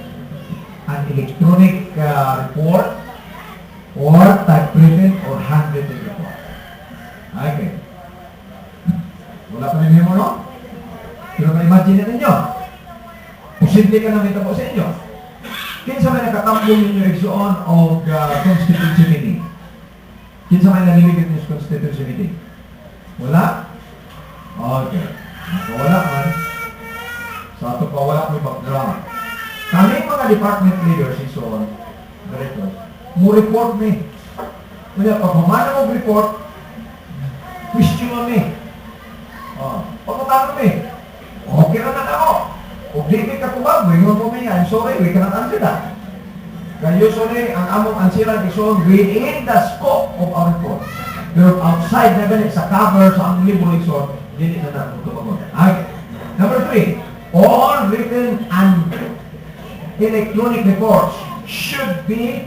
an electronic report or typewritten or handwritten report. Okay. Wala pa rin mo, no? Pero ma-imagine ninyo, posible ka namin tapos sa inyo. Kinsa may nakatambong ninyo igsoon o constituency meeting? Kinsa may nalilibig ninyo sa constituency meeting? Wala? Okay. Wala man. Sa ato pa wala may background. Kami mga department leaders igsoon, director, mo report me. Kaya pag humana mo report, question mo me. Pagkutano me. Okay na ako. Kung di ka kubag, may mo may I'm sorry, we cannot answer that. Kaya usually, ang among answeran is on within the scope of our report. Pero outside na ganit, sa cover, sa ang libro is on, hindi na natin tumagot. Okay. Number 3, all written and electronic reports should be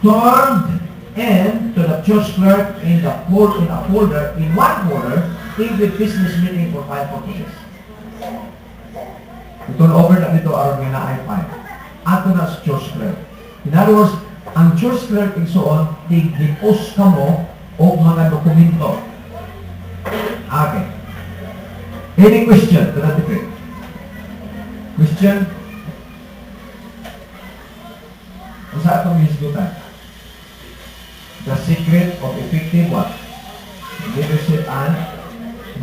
turned in to the church clerk in one folder, in the business meeting for 5 purposes. Turn over na dito aron nga na i5. Ato na sa church clerk. In other words, ang church clerk igsoon tig-post ka mo o mga dokumento. Okay. Any question to that effect? Question? Unsa atong hisgutan? The secret of effective what? Leadership and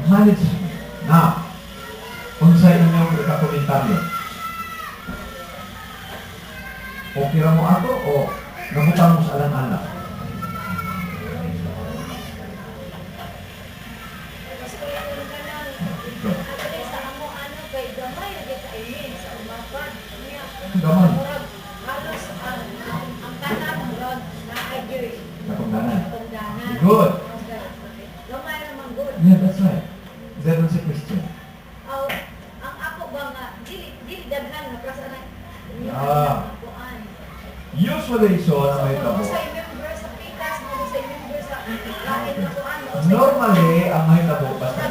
management. Now, unsay inyong ikakomentaryo? Okay ra mo ato o nabutang mo sa alang-alang? Gamay. Natungganan. Good. Yeah, that's right. That was a question. Ang ako ba nga, dili daghan na prasa na. Usually, so, na may tabo. Normally, ang may tabo, basta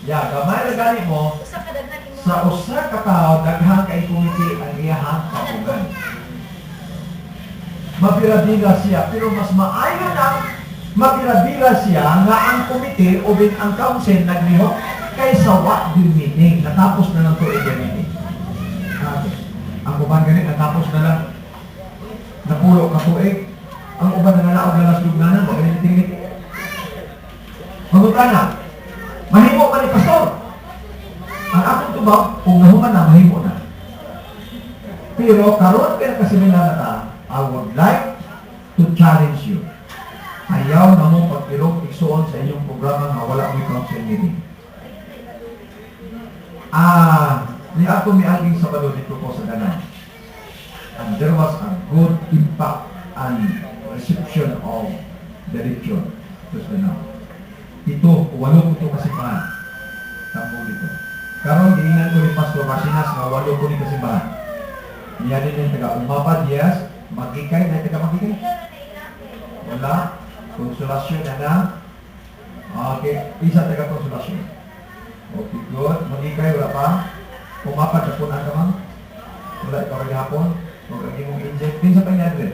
gamay na gani mo, sa usa ka tao, daghang kay committee ang iyahang kapugan. Mapirabila siya, pero mas maayo na mapirabila siya nga ang committee o bin ang council naglihok kaysa what the meeting. Natapos na lang to meeting. Ang uban ganit, natapos na lang. Napulo ka tuig. Ang uban na nalaog na las lugnanan, wag ganit tingit. Magutan na. Mahimo ka ni pastor. Ang akong tubaw, kung nahuman na, mahimo na. Pero karon kaya kasimilan na ta, I would like to challenge you. Ayaw na mo pag-irog igsuon sa inyong programa na wala may council meeting. Ni ako miaging Sabado dito po sa Danang. And there was a good impact and reception of the lecture. Tapos Danang. Ito, 8 ito kasimbahan. Tambo dito. Karon giingnan ko ni Pastor Marcinas nga 8 ko ni kasimbahan. Niya din yung taga-umapad, yes. Magkikay, na taga-magkikay. Wala. Konsolasyon na na. Okay, isa taga-konsolasyon. Okay, good. Magkikay, wala pa. Umapad na po na ka, ma'am. Wala ikaw rin hapon. Huwag lagi mong inject. Pinsa pa niya rin.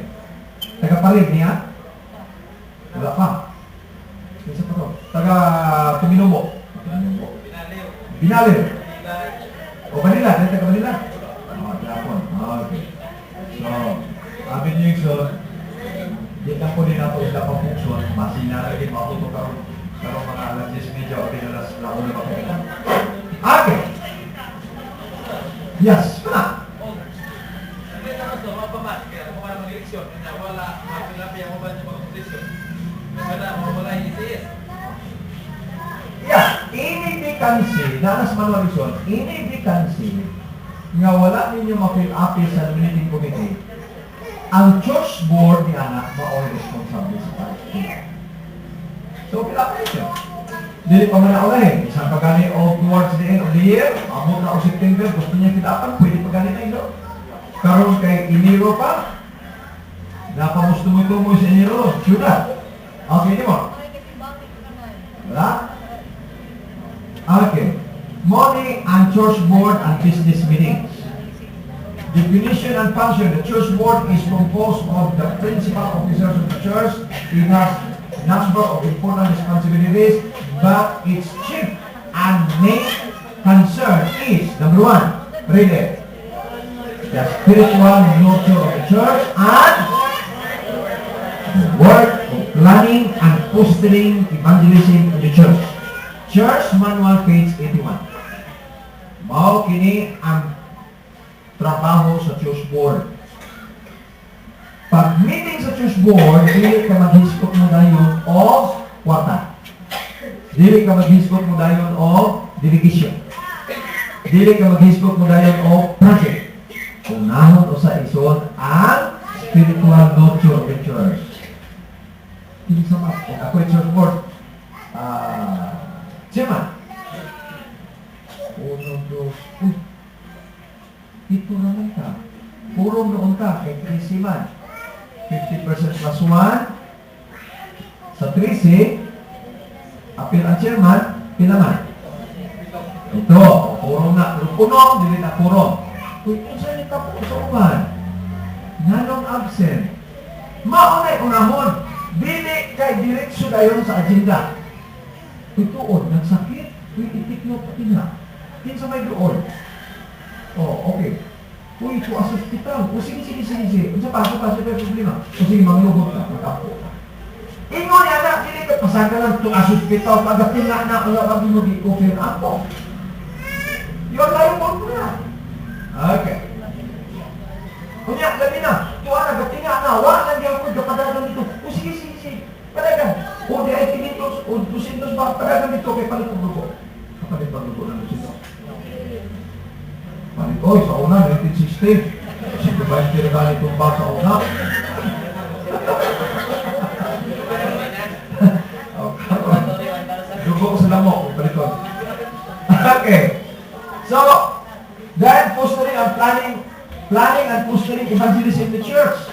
Taga-palig niya. Wala pa. Pinsa pa to. Taga-Tuminubo. Binalil. O Manila. Dahil taga-Manila. Hapon. Okay. So, amin yung son, di lang po din nato sila pang-function. Masina rin matuto karon mga alas 10 medyo o alas 1 na kapag. Okay. Yes, mana? Hindi naman ito, mapamat. Kaya kung wala mag-eleksyon, wala, mapilapi ang mabat yung mag-eleksyon. Wala yung ICS. Yeah, ini vacancy, nanas manualisyon, ini vacancy, nga wala ninyo ma-fill up sa nominating committee, ang church board ni anak ma-all responsible sa party. So, fill up ninyo. Dili pa man naulahin. Isang pagani o towards the end of the year, amot na o September, gusto niya fill upan, pwede pagani na ino. Karoon kay Enero pa, napamustumoy-tumoy sa Enero, syuda. Okay, di mo? Wala? Okay. Money and church board and business meetings. Definition and function. The church board is composed of the principal officers of the church. It has a number of important responsibilities, but its chief and main concern is, number 1, read it, the spiritual nurture of the church and the work of planning and fostering evangelism in the church. Church Manual, page 81. Mao kini ang trabaho sa church board. Pag meeting sa church board, dili ka maghiskot mo dayon o kwarta. Dili ka maghiskot mo dayon o delegation. Dili ka maghiskot mo dayon o project. Unahon o sa ison ang spiritual nurture of the church. Hindi sa mas. Ako yung church board. Chairman. Ito naman ka. Puro noon ka kay Tracy man. 50% plus 1. Sa Tracy, apil ang chairman, pinaman. Ito, puro na. Puno, dili na puro. Uy, kung saan ito po sa uban? Nanong absent. Maunay unahon. Dili kay direksyo dayon sa agenda. Ituon, nagsakit. Uy, itiklo pati na. Kinsa may doon. Oh, okay. Uy, ito as hospital. O sige. Unsa pa may problema. O sige, magluhod ka. Mag-apo ka. Ingon niya na, dili ka pasaga lang ito as hospital. Pagdating na wala kami mag-i-offer ako. Yun tayo po na. Okay. Kunya, gabi na. Tuwa na, gabi na. Wala lang yung ako kapadagan dito. O sige. Padagan. O di ay tinitos. O 200 ba? Padagan dito kay palit ng lugo. Kapalit ng lugo ng 200. Palit, oy, sa una, 1960. Kasi ba yung tiragali itong ba sa una? Dugo ko sa lamok. Palit ko. Okay. So, dahil fostering and planning and fostering evangelism in the church.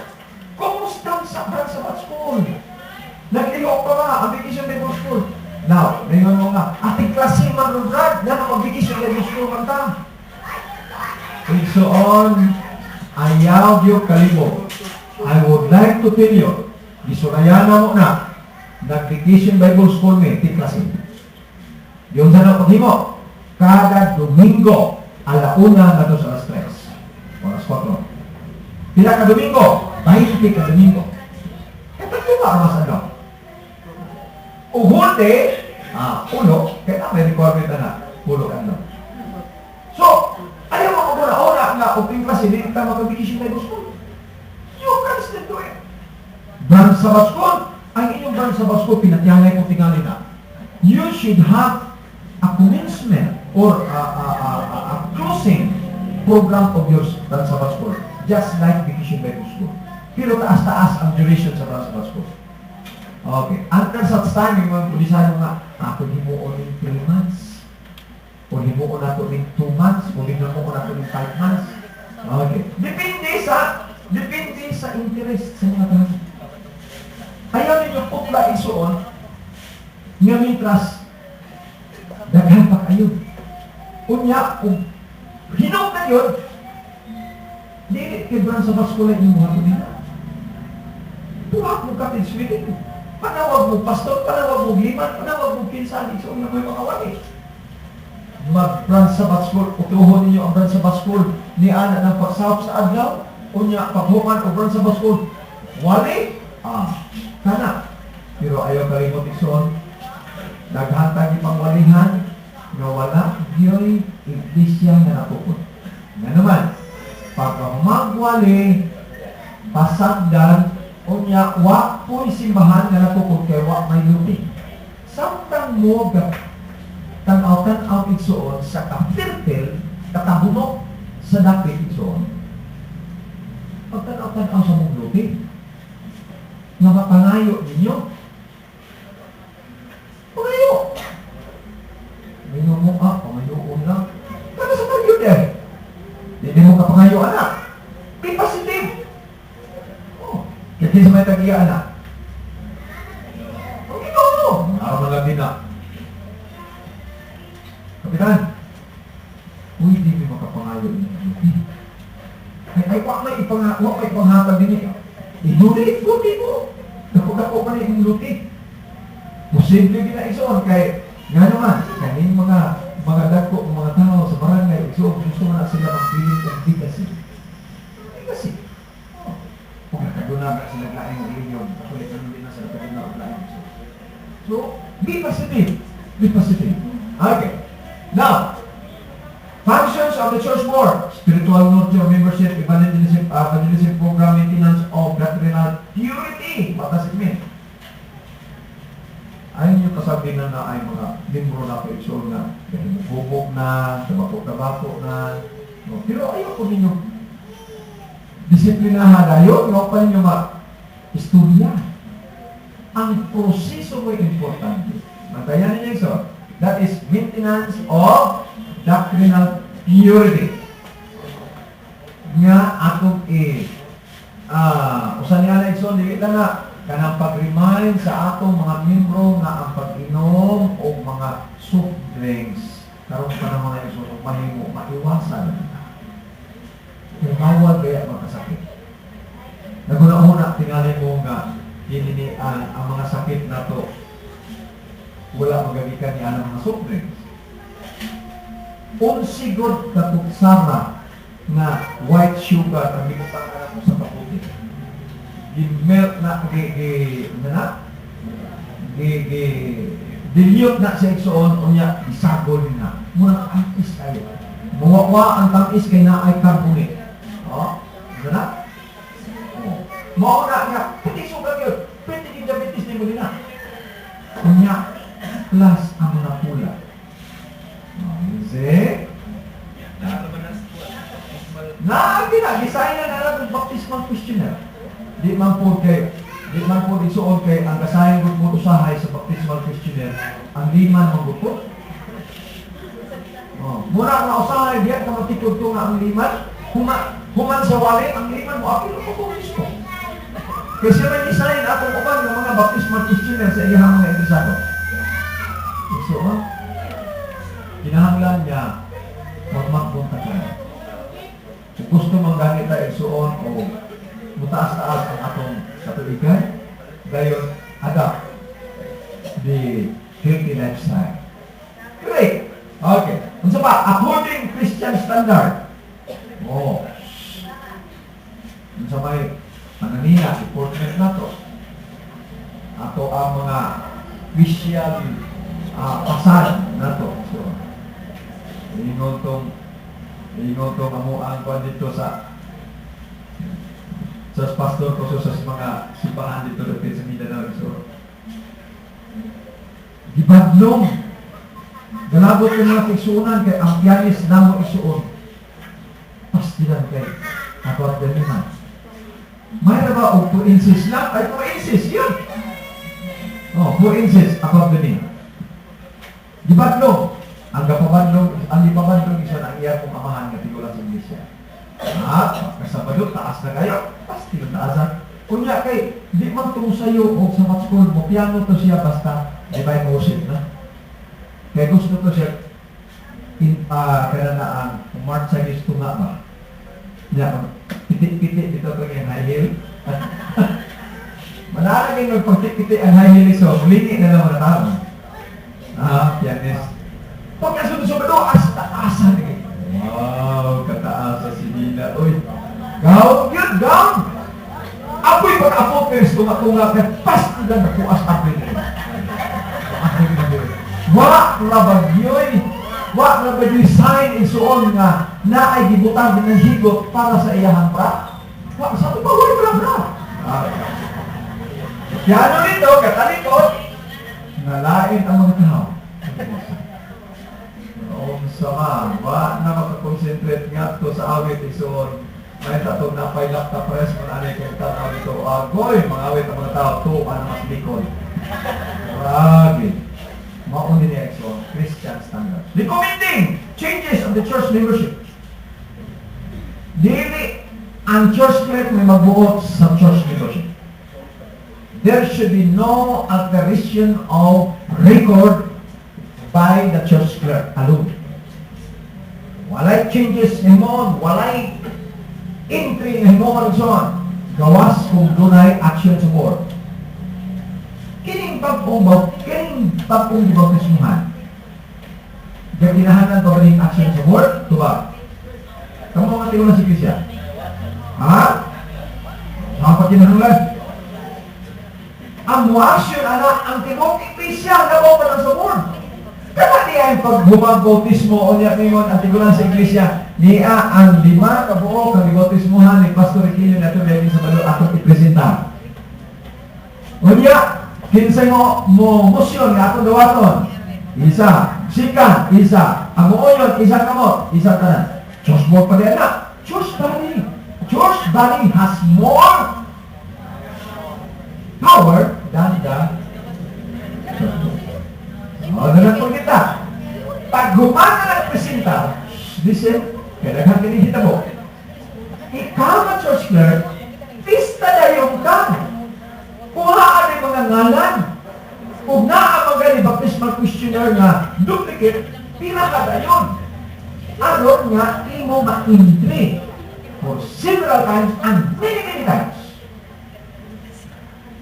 Kumusta sa Sabbath school? Nag-ilok pa nga, ang vacation Bible school. Now, ngayon mo nga, ating klase mag-rad, na mag-vacation Bible school man ta. And so on, ayaw diyo kalimo. I would like to tell you, gisurayana mo na, nag-vacation Bible school may, ating klase. Yung sa napag-himo, kada Domingo, alauna na to sa alas 3. Oras 4. Pila ka Domingo? 20 ka Domingo. Kaya ba ang mas ano? Uhulde, ulo, kaya may requirement na ulo ano. So, ayaw mo muna nga, uping klase, hindi ka mag-vacation Bible school. You can still do it. Branch Sabbath school, ang inyong branch Sabbath school, pinatiyangay ko tingali na. You should have a commencement or introducing program of your Brand Sabbath School, just like Vacation Bible School. Pero taas-taas ang duration sa Brand Sabbath School. Okay. Until such time, yung mga pulisado nga, ako himuon ng 3 months. O himuon nato ng 2 months. O himuon nato ng 5 months. Okay. Depende sa interest sa mga tao. Ayaw ninyo putla isuon nga mitras daghan pa kayo. Unya, kung hinog na yun, di kibran sa baskula yung mga nila. Tuwag mo cottage meeting. Panawag mo pastor, panawag mo liman, panawag mo pinsan, isuon na may mga wali. Mag-brand sa baskul, utuhon ninyo ang brand sa baskul ni ana ng pagsahop sa adlaw, unya paghuman o brand sa baskul. Wali? Kana. Pero ayaw kalimot isuon. Naghantag ipang walihan, nga wala, diyo'y iglesia na napupot. Nga naman, pagka magwali, pasagdan, unya, wa po'y simbahan na napupot kay wa may lupi. Samtang mo tanaw-tanaw igsuon sa kapirtil, katabunok sa dapit igsuon. Pag tanaw-tanaw sa mong lupi, nga mapangayo ninyo, pangayo! Minum mo, pangayoon lang. Kano sa pangayo din? Hindi mo kapangayo, anak. Be positive. Kasi sa may tagiya, anak. Ang ikaw mo. Araw lang din na. Kapitan, hindi mo makapangayo ninyo. Ay, wak may ipanghatag din niya. Inulit, buti mo. Dako-dako pa rin yung luti. Posible din na isuon kay nga naman, kaning mga dako, mga tao sa barangay, isuon, gusto na sila magpilit ng bigasi. Bigasi. Kung nakaduna ka sila laing ng ilinyon, kakulit na nila sa nakaduna ang laing. So, be positive. Be positive. Okay. Now, functions of the church board: spiritual nurture, membership, evangelism program, maintenance of doctrinal purity. What does it mean? Ayaw nyo kasabi na ay mga membro na person na bubog na, tabako na. No? Pero ayaw po ninyo disiplinahan ayaw, no pa ninyo istorya. Ang proseso mo importante. Mantayan ninyo ito. That is maintenance of doctrinal purity. Nga atong usan niya na ito, hindi lang na kanang pag-remind sa atong mga membro nga ang pag-inom o mga soft drinks karon pa ng mga iso mahimo maiwasan. Kung bawal kaya magkasakit. Naguna-una tingali mo nga ang mga sakit na to wala magagikan ni anang mga soft drinks. Unsigod katuksama na white sugar ang gibutangan mo sa paputi. Gimelt na dilute na sa igsoon unya isagol na muna antis kayo muwakwa ang tamis kay na ay carbonate na mauna nga pwede sugar yun pwede yung diabetes ni mo din na unya plus ang mga pula gisahin na nalang yung baptismal questionnaire. Di man po isuon kay ang kasayang gudmot usahay sa baptismal questionnaire ang liman magupot. Muna nga usahay diyan ka matikod ko nga ang liman human sa wali ang liman mo apil ko po Kristo. Kasi may isahin atong uban ng mga baptismal questionnaire sa iyang mga interesado. So, kinahanglan niya magmagbong tagaan. Kung gusto mong gamit tayo isuon o mutaas-taas ang atong katuligan, gayon adapt the healthy lifestyle. Great! Okay. Unsa pa? According Christian standard. Unsa may mananina, important na to. Ato ang mga Christian pasal na to. So, ingon tong amuang kwan dito sa pastor ko sa mga simbahan dito dapit sa Mindanao. So, gibadlong galabot yung mga fiksunan kay ang pianis na mo isuon sila kay about the lima. May na ba o 2 inches lang? Ay, 2 inches, yun. Oh, 2 inches about the lima. Di ba, no? Ang ipabandong isa na iya kong amahan na tigulang sa iglesia. Kasabado, taas na kayo. Pasti yung taasan. Kunya kay, di man ito sa'yo o sa matskul mo, piano to siya basta divine worship na. Kaya gusto to siya, kaya na ang March sa gusto nga ba? Niya, piti-piti dito ito yung high heel. Manalagin yung pagpiti ang high heel so, mulingi na naman na tao. Pianist. Pagkasunod-sunod, as-taasan. Wow, kataasan si Nina. Uy, gaw, yun, gaw! Apoy pag-apokers, tunga-tunga, pasti lang nakuas apoy na yun. Wak na bagyoy, wak na bagyoy sign and so on nga na ay gibutan din ng higot para sa iyahang pra. Wak, sa ito ba, wala pra. Kaya ano nito, katalikot, nalain ang mga tao. Noong sama, wak na makakonsentrate nga to sa awit ison. May tatong napay laptop press mo na kung tanaw ito. Agoy, mga awit ang mga tao, to ang mas likod. Grabe. Mauni niya ito, Christian standards. Recommending changes of the church membership. Dili, ang church clerk may magbuot sa church membership. There should be no alteration of record by the church clerk alone. Walay changes himon, walay entry na himon so on. Gawas kung dunay action sa board. Kining pagpong dibautismuhan. Gaginahanan pa ba rin action sa board? Tuba. Kamu mga tingnan si Krisya? Ha? Mga pagkinahanan? Ang muasyon, anak, ang tinong Krisya, nabaw pa lang sa board. Kaya niya yung pagbubang-bautismo o niya ngayon ang tigulan sa iglesia, niya ang 5 kabuo kang dibautismuhan ni Pastor Aquilio na ito dahil sa balo atong ipresenta. O niya, kinsay mo motion nga atong dawaton. Isa, sikan, isa. Ang uyon, isa kamot, isa tanan. Church board pa rin na. Church body. Church body has more power than the church board. O, nalang po kita. Pag gumana nagpresenta, listen, kaya naghakinihita mo. Ikaw na church clerk, pista na yung ka. Kuhaan ang mga ngalan. Kung naamagay ni baptismal questionnaire nga duplicate, pinakada yun. Aron nga, imo ma-entry for several times and many times.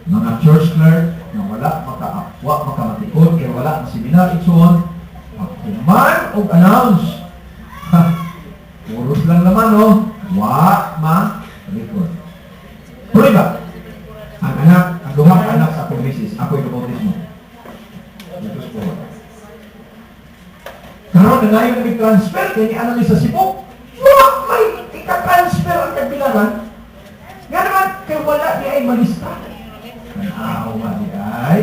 Mga church clerk na wala makamatikod, kaya wala ang seminar itoon, pagkuman o announce. Puros lang naman, no? Ma-record. Prueba. Ang anak, ang duhang anak sa akong misis, ako'y kabautismo. Dito sa puwan. Karoon na ngayon nag-transfer, kaya ni ano sa Cebu, may ika-transfer ang kagbilangan. Nga naman, kaya wala niya ay malista. Kanawa niya ay,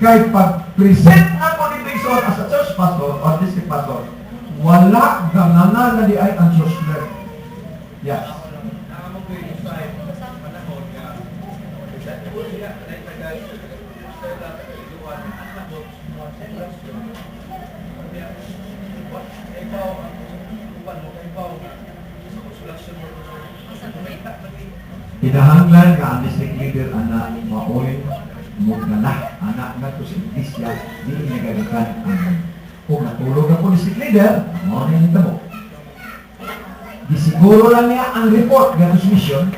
kahit pag-present ako dito ison as a church pastor or district pastor, wala ganana na di ay ang church clerk. Yes. Kinahanglan nga ang district leader anak maoy mugnalah anak nga to sa iglesia di nagagakan ang kung natulog ako district leader mo na yung tamo. Disiguro lang niya ang report nga to sa mission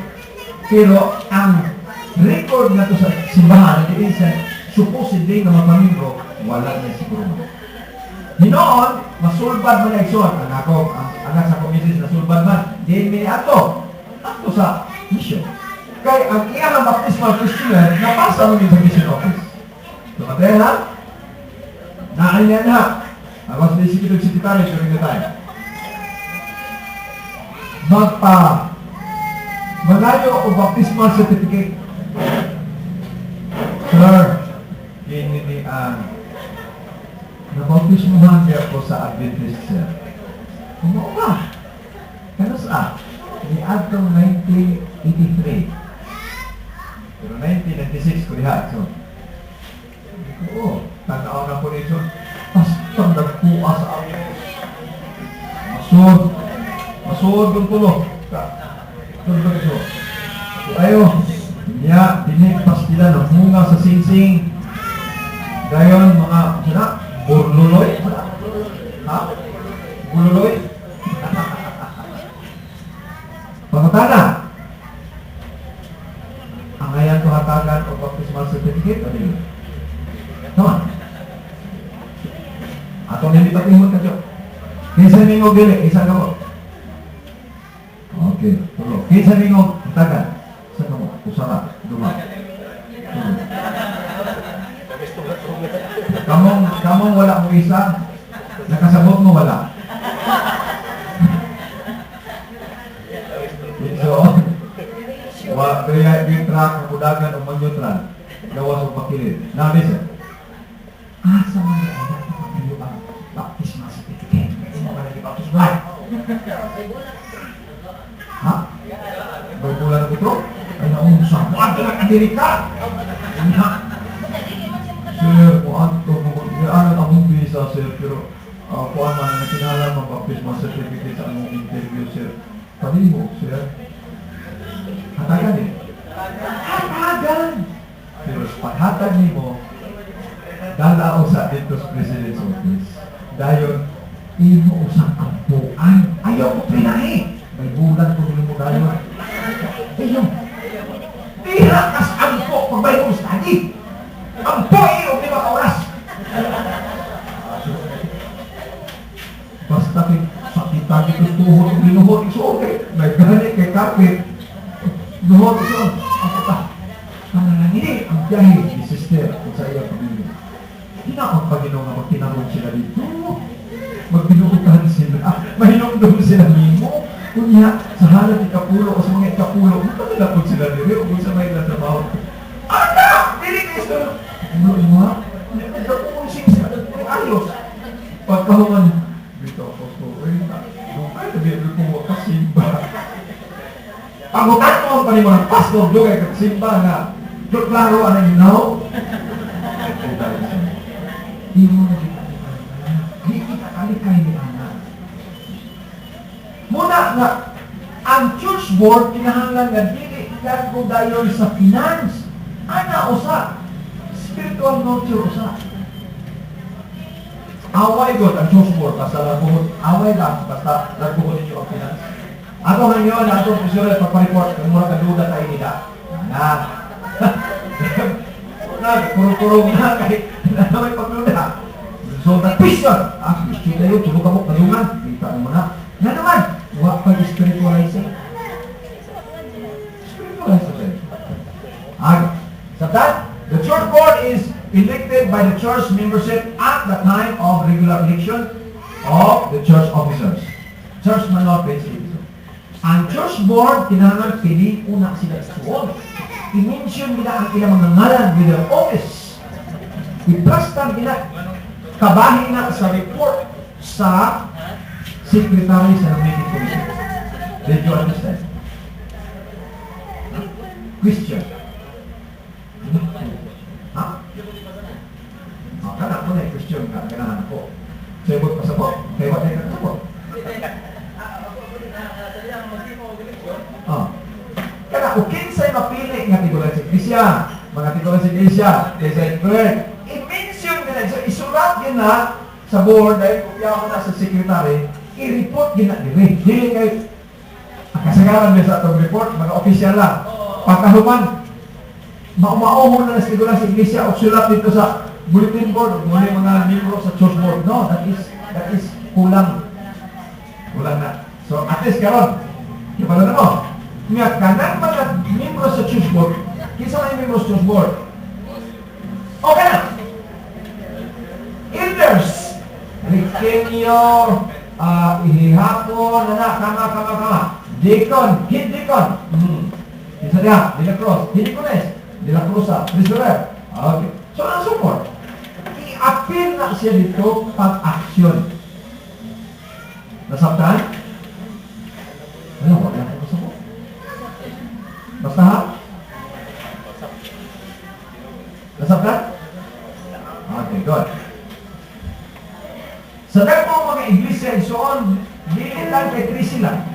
pero ang record nga to sa simbahan di sa supposedly na mga pamilyo wala niya siguro. Hinoon, masulbad mo na ison ang ako, ang anak sa komisis na sulbad man di may ato sa mission. Kaya ang iyang baptismal questionnaire, napasa mo din sa mission office. Tumatay ha? Naalyan ha? Awas na isikitog secretary during the time. Magayo o baptismal certificate. Sir, ini ni ang nabaptismuhan niya po sa Adventist sir. Ano ba? Kaya sa sa ni atong 1983. Pero 1996 ko diha. So, oo, tanaw na po nito. Pastor nagpuas sa amin. Masud kung pulo. Tulog ito. So, ayo, niya, dinipas nila ng bunga sa singsing. Gayon, mga, sila, burluloy. Ha? Burluloy? Pagkatana, ang ayan ko hatagan o baptismal certificate, ano yun? Tama? Atong hindi patingin ka dyan. Kinsa ningo gili, isa ka mo. Okay, tulo. Kinsa ningo hatagan. Isa ka mo, usara, duma. Kamong wala mo isa, nakasabot mo wala. So, kaya yung truck, kudagan o mag-neutral, gawas o pakilid. Now listen, asa man yung anak na pagkayo ang baptismal certificate? Hindi mo ba nag-baptismal? Ha? Berbulan na ito? Ay naunsa. Muadto ng Amerika! Sir, muadto mo. Ano ang visa, sir? Pero, kuha man na kinala ng baptismal certificate sa among interview, sir. Paliho, sir. Hatagan din. Hatagan! Pero paghatag ni mo, dalao sa dito sa President's Office. Dayon, imo usang kampuan. Ayaw ko pinahi. May bulan kung mo dayon. Ayaw. Tira kas ampo pag may kong study. Ampo iyo, di ba kauras? Basta sakita dito tuhod, binuhod, it's okay. May gani kay kapit. Nuhod ito. Ako pa. Ang nanangini, ang biyahe ni sister kung sa iyong pamilya. Hindi na ang Panginoon na magtinanong sila dito. Magbinuutan sila. Mahinong sila nimo. Kunya, sa halat ikapulo o sa mga ikapulo, magpagilapod sila dito o kung sa may natrabaho. Anak! Dili kayo sa... Ano mo ha? Nagkakong siya. Ayos. Pagkahuman. Dito ako po. Nung ay, nabiyabi ko makasimba. Pangutan mo ang panimang pastor doon ay kasimba nga klaro ang ginaw. Di mo na di kita kalikay ni anak. Muna nga, ang church board kinahanglan nga dili ko dayon sa finance. Ana usa, spiritual nurture usa. Away god ang church board basta labuhon. Away lang basta labuhon ninyo ang finance. Ato ngayon, ato pusulat pagpa-report, kung mura kaduda tayo nila. Puro-puro na, kahit na may pagduda. So, that question, question na yun, subo ka mo, kayungan, kita mo na. Nga naman, huwag pag-spiritualizing. Spiritualizing. Sa that, the church board is elected by the church membership at the time of regular election of the church officers. Church manor principles. Ang church board, kinahanglan pili una sila isuon. I-mention nila ang ilang mga ngalan with their office. I-plastan nila kabahin na sa report sa secretary sa nominating committee. Did you understand? Question. Ha? Kana mo na yung question ka, ganahan ko. Sabot pa sabot, kaya wala ka sabot. Kaya kung kinsay mapili nga tigulan sa iglesia, mga tigulan sa iglesia, design bird, i-mention nila, so isulat yun na sa board, dahil kupya ko na sa secretary, i-report yun na dili. Dili kayo, ang kasagaran nila sa atong report, mga official lang. Pagkahuman, maumaohon na sa tigulan sa iglesia, o sulat dito sa bulletin board, o muli mga membro sa church board. No, that is kulang. Kulang na. So, at least karon, yung pala na mo, nga kanan mga membro sa church board, kisa na yung membro sa church board. Okay na. Elders, Rikenyo, ihihapon, kama. Deacon, hit deacon. Kisa niya, De La Cruz, Hidikones, De La Cruz, Treasurer. Okay. So, ang support, i-appeal na siya dito pag-action. Nasabtan? busy lang.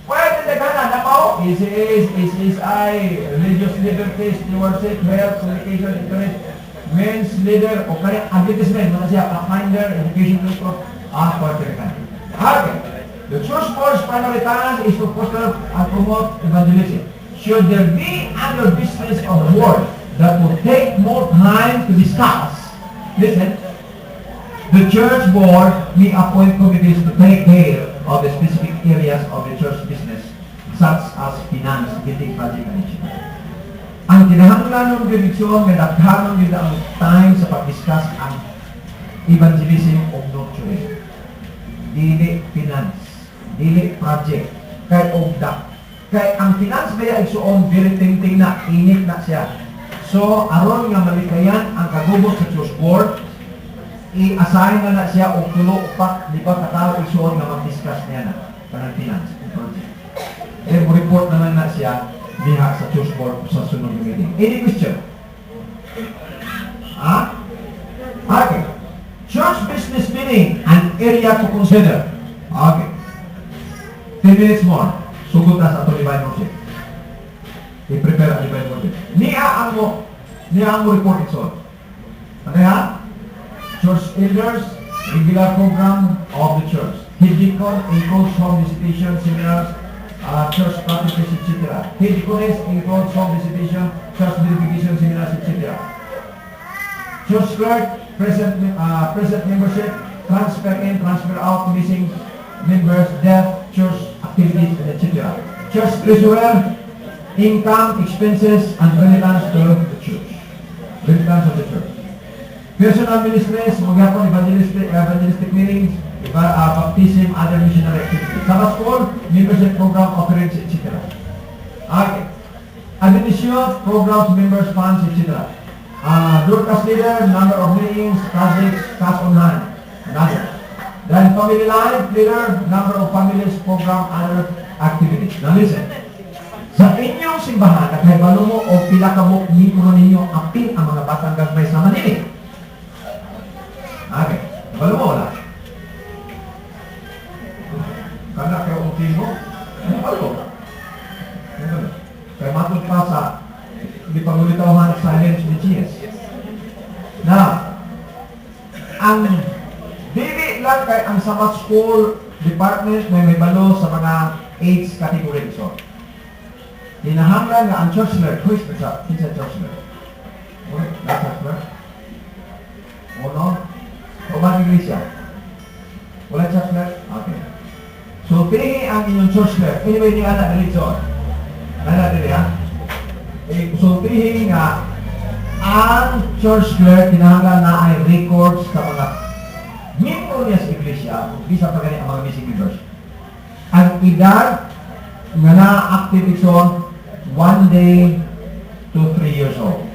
Pwede naghanan na po. SSI, religious liberty, stewardship, health, communication, internet, men's leader, o kaya advertisement, mga siya, pathfinder, education report, pwede ka. Okay. The church board's primary task is to foster and promote evangelism. Should there be other business of the board that would take more time to discuss, listen, the church board may appoint committees to take care of the specific areas of the church business, such as finance, building project and initiative. Ang kinahanglan ng direksyon nga daghanon gyud ang time sa pag-discuss ang evangelism of nurturing. Dili finance, dili project, kay ogda. Kay ang finance baya igsuon very tempting na, init na siya. So aron nga malikayan ang kagubot sa church board, i-assign na siya og tulo upat di ba katao igsuon nga mag-discuss niya na kanang finance and project. Then report naman na siya diha sa church board sa sunod na meeting. Any question? Okay. Church business meeting, an area to consider. Okay. 10 minutes more. Sugod na sa ato divine worship. I-prepare ang divine worship. Niya ang mo report ito. Ano yan? Church elders, regular program of the church. Head deacon, includes home visitation, seminars, church practices, etc. Head deaconess, includes home visitation, church verification, seminars, etc. Church clerk, present membership, transfer in, transfer out, missing members, death, church activities, etc. Church treasurer, income, expenses, and remittance to the church. Remittance of the church. Personal ministries, magyapon evangelistic meetings, baptism, other missionary activities. Sabbath school, membership program, offerings, etc. Okay. Administration, programs, members, funds, etc. Broadcast leader, number of meetings, projects, cash on hand, and others. Then family life, leader, number of families, program, other activities. Now listen. Sa inyong simbahan, nakahibalo mo o pila ka mo, mikuno ninyo apil ang mga batang gagmay sa Manila. Okay. Ibalo mo wala? Kana kayo ang team mo? Ibalo mo? Kaya matod pa sa di pangulitawahan silence ni Jesus. Now, ang dili lang kay ang Sabbath School Department may balo sa mga age category. So, hinahanglan nga ang church clerk. Who is the church clerk? Okay, that's church clerk. O no? O ba iglesia? Wala church clerk? Okay. So, pili ang inyong church clerk. Anyway, ni anak dili so. Anak dili ha? So, pili nga ang church clerk kinahanglan na ay records sa mga membro niya sa iglesia kung bisa pa gani ang mga missing members. Ang edad nga na-active ison 1 day to 3 years old.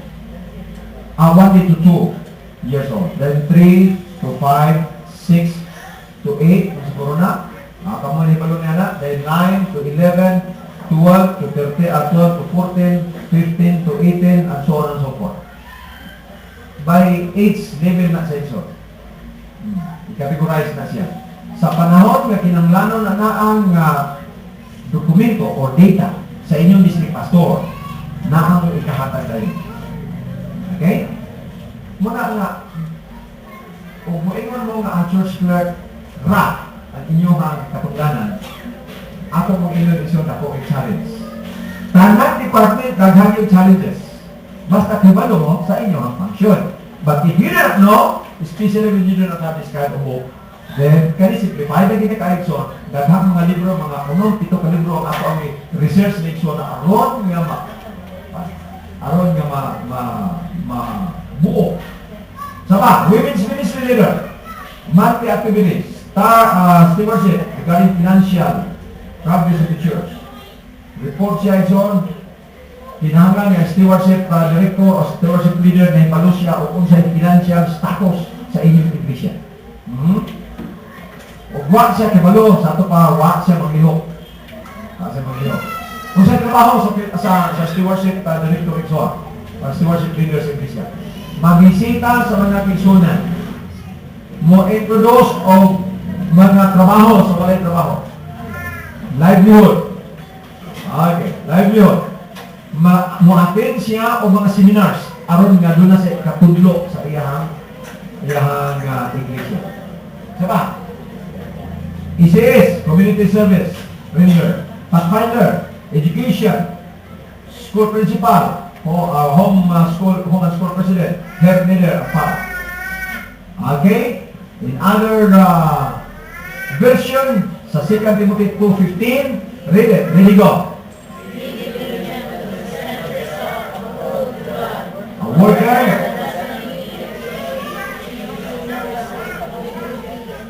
1 day to 2 years old. Then 3 to 5, 6 to 8, siguro na. Kamu ni balon niya na. Then 9 to 11, 12 to 13, 12 to 14, 15 to 18, and so on and so forth. By age level na sa iso. I-categorize na siya. Sa panahon nga kinanglanon na ang dokumento or data sa inyong district pastor na ang ikahatag dahil. Okay? Muna nga, kung muingon mo nga ang church clerk rat ang inyong katungganan, ako mong inyong isyon ako ang challenge. Tanang department, daghan yung challenges. Basta kibalo mo sa inyong function. But if you don't know, especially when you do not have this kind of book, then can you simplify na kita kahit so, daghang mga libro, mga unong, 7 ka libro, ako ang research make sure na aron nga buo. Saba, women's ministry leader, monthly activities, stewardship regarding financial progress of the church. Report siya ison, kinahanglan nga stewardship director o stewardship leader na ipalo siya o unsay financial status sa inyong iglesia. O wa siya kibalo sa ato pa wa siya maglihok. Kung sa trabaho sa stewardship director ito, stewardship leader sa iglesia, magbisita sa mga pigsunan, mo introduce o mga trabaho sa walay trabaho. livelihood. Okay, livelihood. Muatin siya o mga seminars aron nga doon na sa katudlo sa iyahang iglesia. Saba? ECS, community service, render, pathfinder, education, school principal, home and school president, head leader, father. Okay? In other version, sa 2 Timothy 2:15, read it. Ready, go. A worker.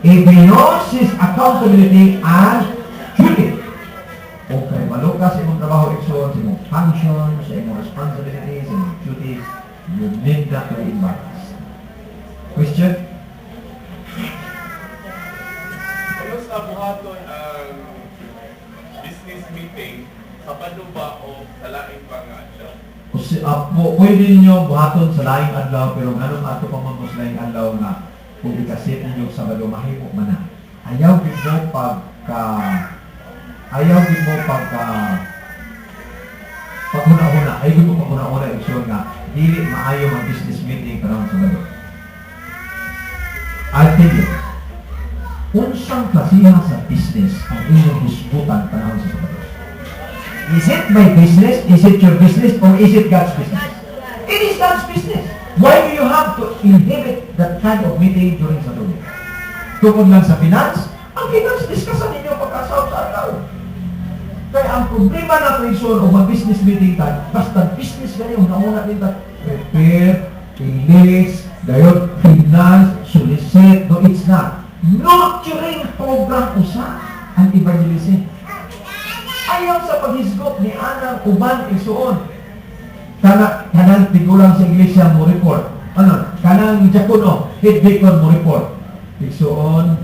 If he knows his accountability and duty. Okay, malukas sa imong trabaho, ikson, sa imong function, sa imong responsibilities, sa imong duties, you need that to be embarrassed. Question? Ano sa buhaton ang business meeting sa paduba o sa laing pangadlaw? Pwede ninyo buhaton sa laing adlaw, pero ganun ato pa mo sa laing adlaw nga publikasin ninyo sa Sabado mahimo man na. Ayaw din mo paghuna-huna. Ayaw din mo paghuna-huna iksyon nga dili maayo ang business meeting karong Sabado. I'll tell you, unsang klasiha sa business ang inyong hisbutan panahon sa Sabado? Is it my business? Is it your business? Or is it God's business? It is God's business. Why do you have to inhibit that kind of meeting during Sabado? Tungkol lang sa finance, ang finance discussion ninyo pagkasaw sa araw. Kaya ang problema na ito o mag-business meeting tayo, basta business kayo, nauna din tayo, prepare, release, dayon, finance, solicit, no, it's not. Nurturing program usa ang evangelism. Ayaw sa paghisgot ni Anang uban isuon. Kanang tigulang sa iglesia mo report. Kanang diakono, head deacon mo report. Isuon,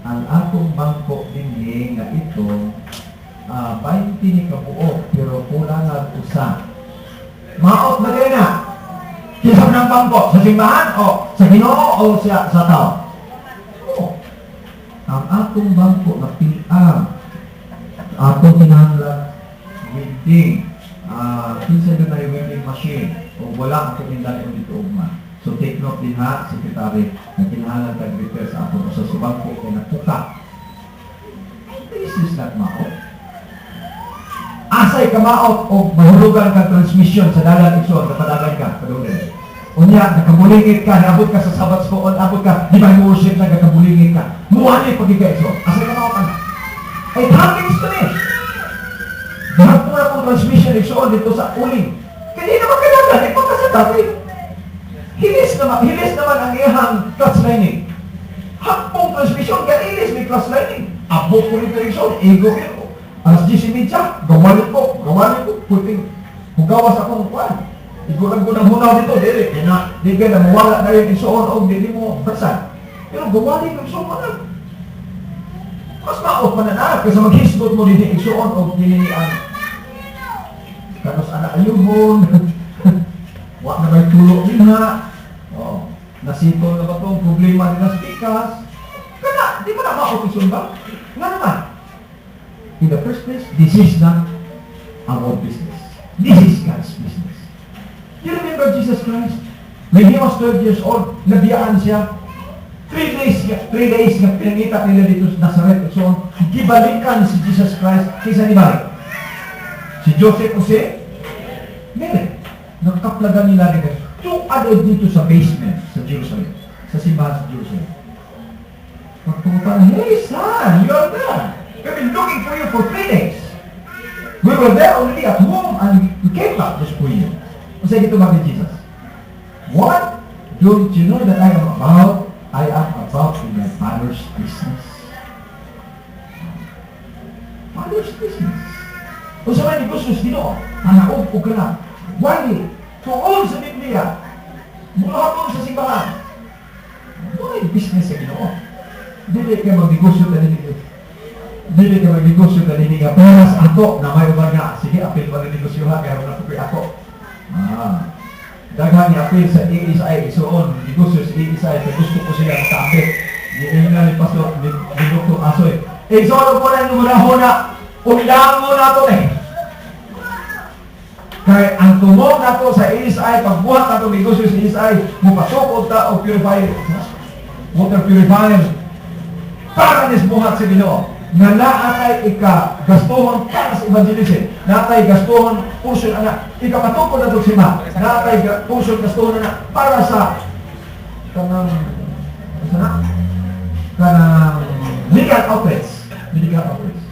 ang akong bangko dinhi nga ito 20 ni kabuo pero kulang ang usa. Maot na din na. Kisam ng bangko sa simbahan o sa Ginoo o sa tao. Ang akong bangko na pilang atong kinahanglan welding. Kinsa doon na yung welding machine o wala ang kumindan ko dito ugma. So take note din ha, sekretary, na kinahanglan tag-repair sa atong sa bangko kay napuka. This is not maot. Asay ka maot o mahulugan ka transmission sa dalan ikson, napadagan ka, padulin. Unya, nakabulingit ka, naabot ka sa sabat spoon, abot ka, di ba yung worship na nakabulingit ka? Muwali pagigay ikson. Asay ka maot ang it happens to me. Lahat po na pong transmission ikson dito sa uling. Kaya di naman kailangan, di pa kasi dati. Hilis naman ang iyang clutch lining. Hapong transmission, kaya ilis may clutch lining. Abot ko rin ikson, ego ko. Alas 10:30, gawalin ko, puting, hugawas akong kuwan. Igulang ko ng hunaw dito, di ka na mawala na yung isuon o di mo bersan. Pero gawalin ko isuon mo na. Mas maot pa na kasi maghisgot mo din yung isuon o dinilian. Kanos anak ayubon, wak na may tulog din ha. Nasipol na ba itong problema din na spikas? Kana, di ba na maot isuon ba? Nga naman. In the first place, this is not our business. This is God's business. You remember Jesus Christ? When He was 12 years old, nabiyaan siya. 3 days nga pinangita nila dito sa Nazareth. So, gibalikan si Jesus Christ. Kisa ni balik? Si Joseph o si Mary. Nagkaplagan nila nila. Two adult dito sa basement sa Jerusalem. Sa simbahan sa Jerusalem. Pagpunta, hey son, you're there. We've been looking for you for 3 days. We were there already at home and we came back just for you. Kasi dito ba ni Jesus? What? Don't you know that I am about in my Father's business. Father's business. Kung sa mga negosyo dito, hanaog o ka na. Why? Tuon sa Biblia. Mula doon sa simbahan. Why business sa Ginoo? Dili ka mag-negosyo na nito. Dili ka mag-negosyo na nito nga. Pero sa ako, na may ubar nga. Sige, apil pa rin negosyo ha. Kaya wala ko ako. Daghang apil sa ESI. Isuon, negosyo sa ESI. Kaya gusto ko sila magkaapit. Hindi nga ni Pastor, ni Dr. Asoy. Exolo po na yung muna. Undangon nato eh. Kaya ang tumong nato sa ESI, pagbuhat nato negosyo sa ESI, mupasukod ta o purifier, water purifier, para nisbuhat sa Ginoo. Nga naatay ika-gastuhon para sa evangelism. Naatay gastuhon portion anak. Ika-patukod na ito si Ma. Naatay portion gastuhon anak para sa kanang legal outlets. Legal outlets.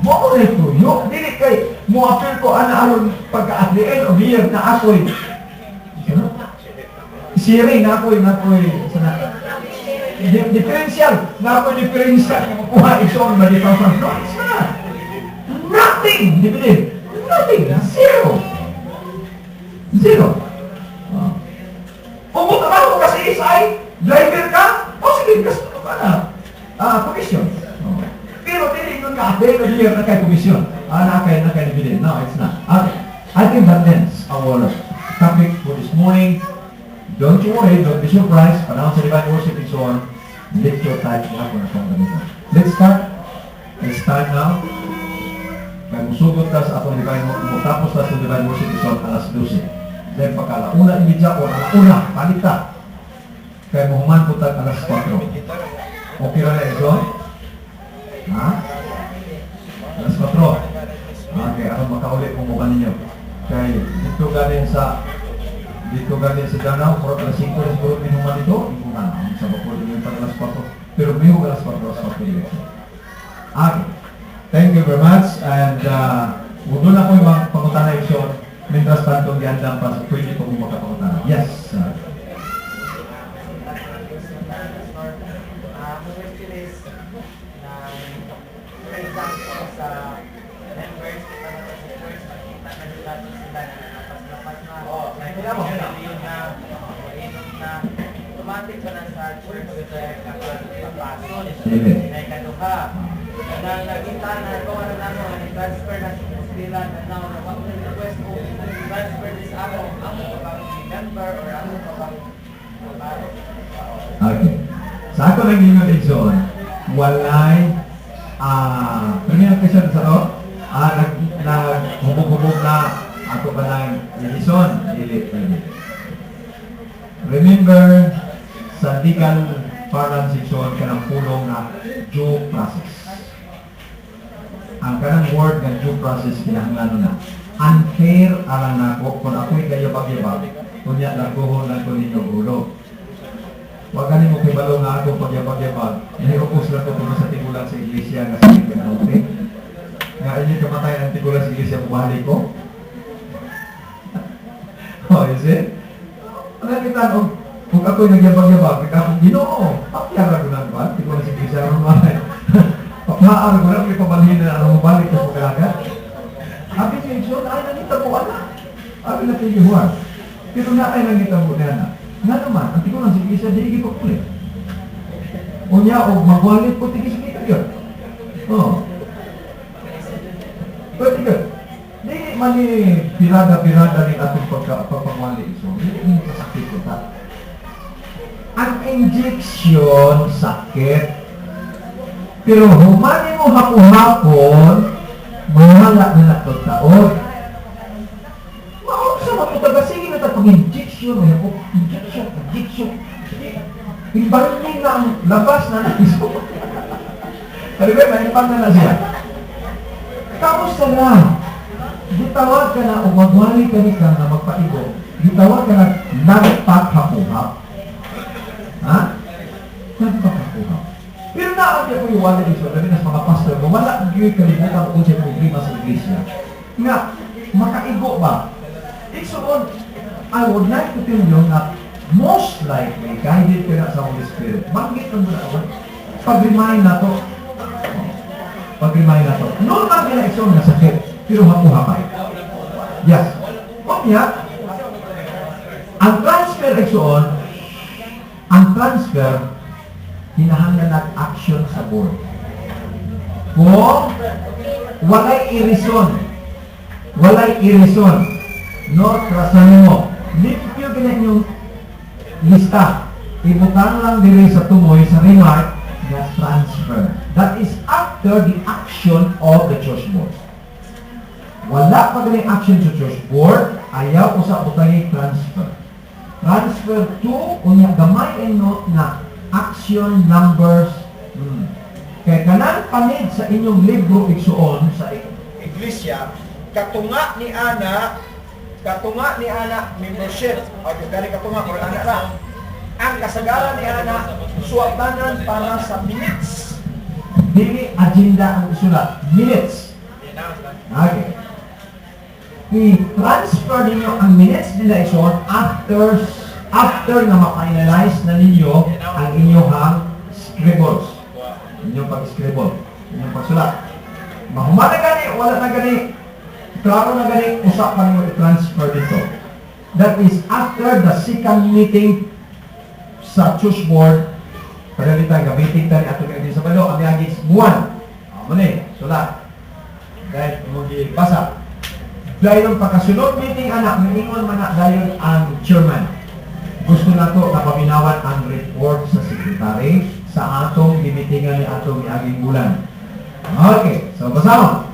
Mo rin ito. Yung dili kay mo appeal ko aron pagka-atliin o year na ako'y sharing na ako'y differential na ako'y differential na makuha isong bali pa from no, it's not. Nothing. Nothing. Zero. Pumunta ka mo kasi isay, driver ka, o sige, gusto ka na. Commission. Pero hindi nun ka, pero year na kay commission. Na kay dividend. No, it's not. Okay. I think that ends our topic for this morning. Don't you worry, don't be surprised. Announce the divine worship and so on. Lift your time na kung nakong Let's start. It's time now. Kaya musugot ka sa atong divine worship. Tapos na sa divine worship and so on, alas 12. Then pagkalauna imidya o alauna, palita. Kaya muhuman po tag alas 4. Okay na ito? Ha? Alas 4. Okay, ako makaulit kung mukha ninyo. Kaya dito galing sa Danau, for alas 5 na siguro minuman dito, ipunan. Ang sa bako din yung alas 4. Pero may alas 4 dito. Okay. Thank you very much. And huwag na ko yung pangutana yung mientras tanto diandang pa sa pwede ko makapangutana. Yes, sir. Automatic ka na sa church kapag papasok. Amen. May kaduha. Nang nakita na ito, ano na mo, transfer na sa hospital na now, request ko, transfer this ako kapag member or ako kapag Okay. Sa ako lang yung reason, walay, premium question sa ako, naghubog-hubog na ako ba lang reason, remember, sa legal parang section ka ng pulong na due process. Ang kanang word ng due process kinahanglan na unfair alang nako kung ako'y kayo pagyabag kunya laguhon lang ko ninyo ulo. Huwag ganin mo kibalo nga ako pagyabag nahiupos lang ko kung sa tigulan sa iglesia nga sa ikinote nga inyo kamatay ang tigulan sa iglesia buhali ko. Oh, is it? Nakita ko kung ako'y nagyabag-yabag akong Ginoo pakyara ko lang ba tigulan sa iglesia buhali Pakmaan ko lang, may pabalhin na ang mabalik na pagkagat. Abi niya yun, ay nangita po anak. Abi na tiyuhan. Pero na ay nangita po na anak. Nga naman, ang tingin lang sige siya, di ipagpulit. O niya, o magwalit po, tigis kita yun. Oo. Pwede yun. Di man ni pirada-pirada ni atong pagpapangwali. So, hindi masakit ko ta. Ang injection, sakit. Pero humani mo hapon-hapon, mawala na natod-taon. Maong sa matutaga, sige na ito pag-injection, injection. Imbalik na ang labas na naiso. Sabi ba, may impang na siya. Kamusta na? Gitawag ka na o magwali ka ni ka na magpaigo. Gitawag ka na nagpaghapuhap. Ha? Nagpaghapuhap. Pero naakit ko yung wala dito, sabi na mga pastor mo, wala ang gawin kalimutan kung siya problema sa iglesia. Nga, makaigo ba? It's on, I would like to tell you na most likely, guided ka na sa Holy Spirit, bakit ang muna ako? Pag-remind na to. Pag-remind na to. Normal ka na ito na sakit, pero hapuhapay. Yes. O niya, ang transfer ito ang transfer, hinahanglan ng action sa board. Kung walay irison, no, trasahin mo. Limpyo ganyan yung lista. Ibutang lang din sa tumoy sa remark na transfer. That is after the action of the church board. Wala pa galing action sa church board, ayaw usa butang transfer. Transfer to, unya gamay and note na action numbers. Kaya kanang panid sa inyong libro igsuon sa iglesia, katunga ni ana membership o kani katunga or ana ra. Ang kasagaran ni ana suwatanan para sa minutes. Dili agenda ang isulat, minutes. Okay. I-transfer ninyo ang minutes nila ison after na ma-finalize na ninyo ang inyong scribbles. Inyong pag-scribble, inyong pagsulat. Mahuma na gani, wala na gani, klaro na gani, usap pa ninyo i-transfer dito. That is after the second meeting sa church board. Pagalitan, gabitin tayo ato kayo sa balo, ang yagis buwan. Muna sulat. Dahil mong basa. Dahil ang pagkasunod meeting anak, mingon man na dahil ang chairman. Gusto na to na paminawan ang report sa secretary sa atong gimitingan ni atong iaging bulan. Okay, so basama.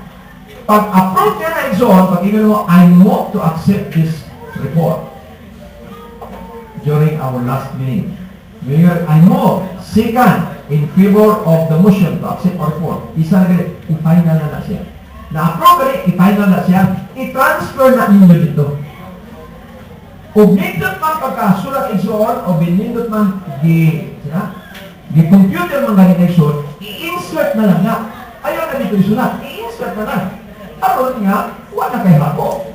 Pag-approve niya na igsoon, pag-ingon mo, I move to accept this report during our last meeting. Ngayon, I move, second, in favor of the motion to accept our report. Isa na ganit, i-final na siya. Na-approve ganit, i-final na siya, i-transfer na ninyo dito. O nindot man pagkasulat igsoon, o binindot man di-computer man ganit igsoon, i-insert na lang nga. Ayaw na dito isulat, i-insert na lang. Aron nga, wala kay hako.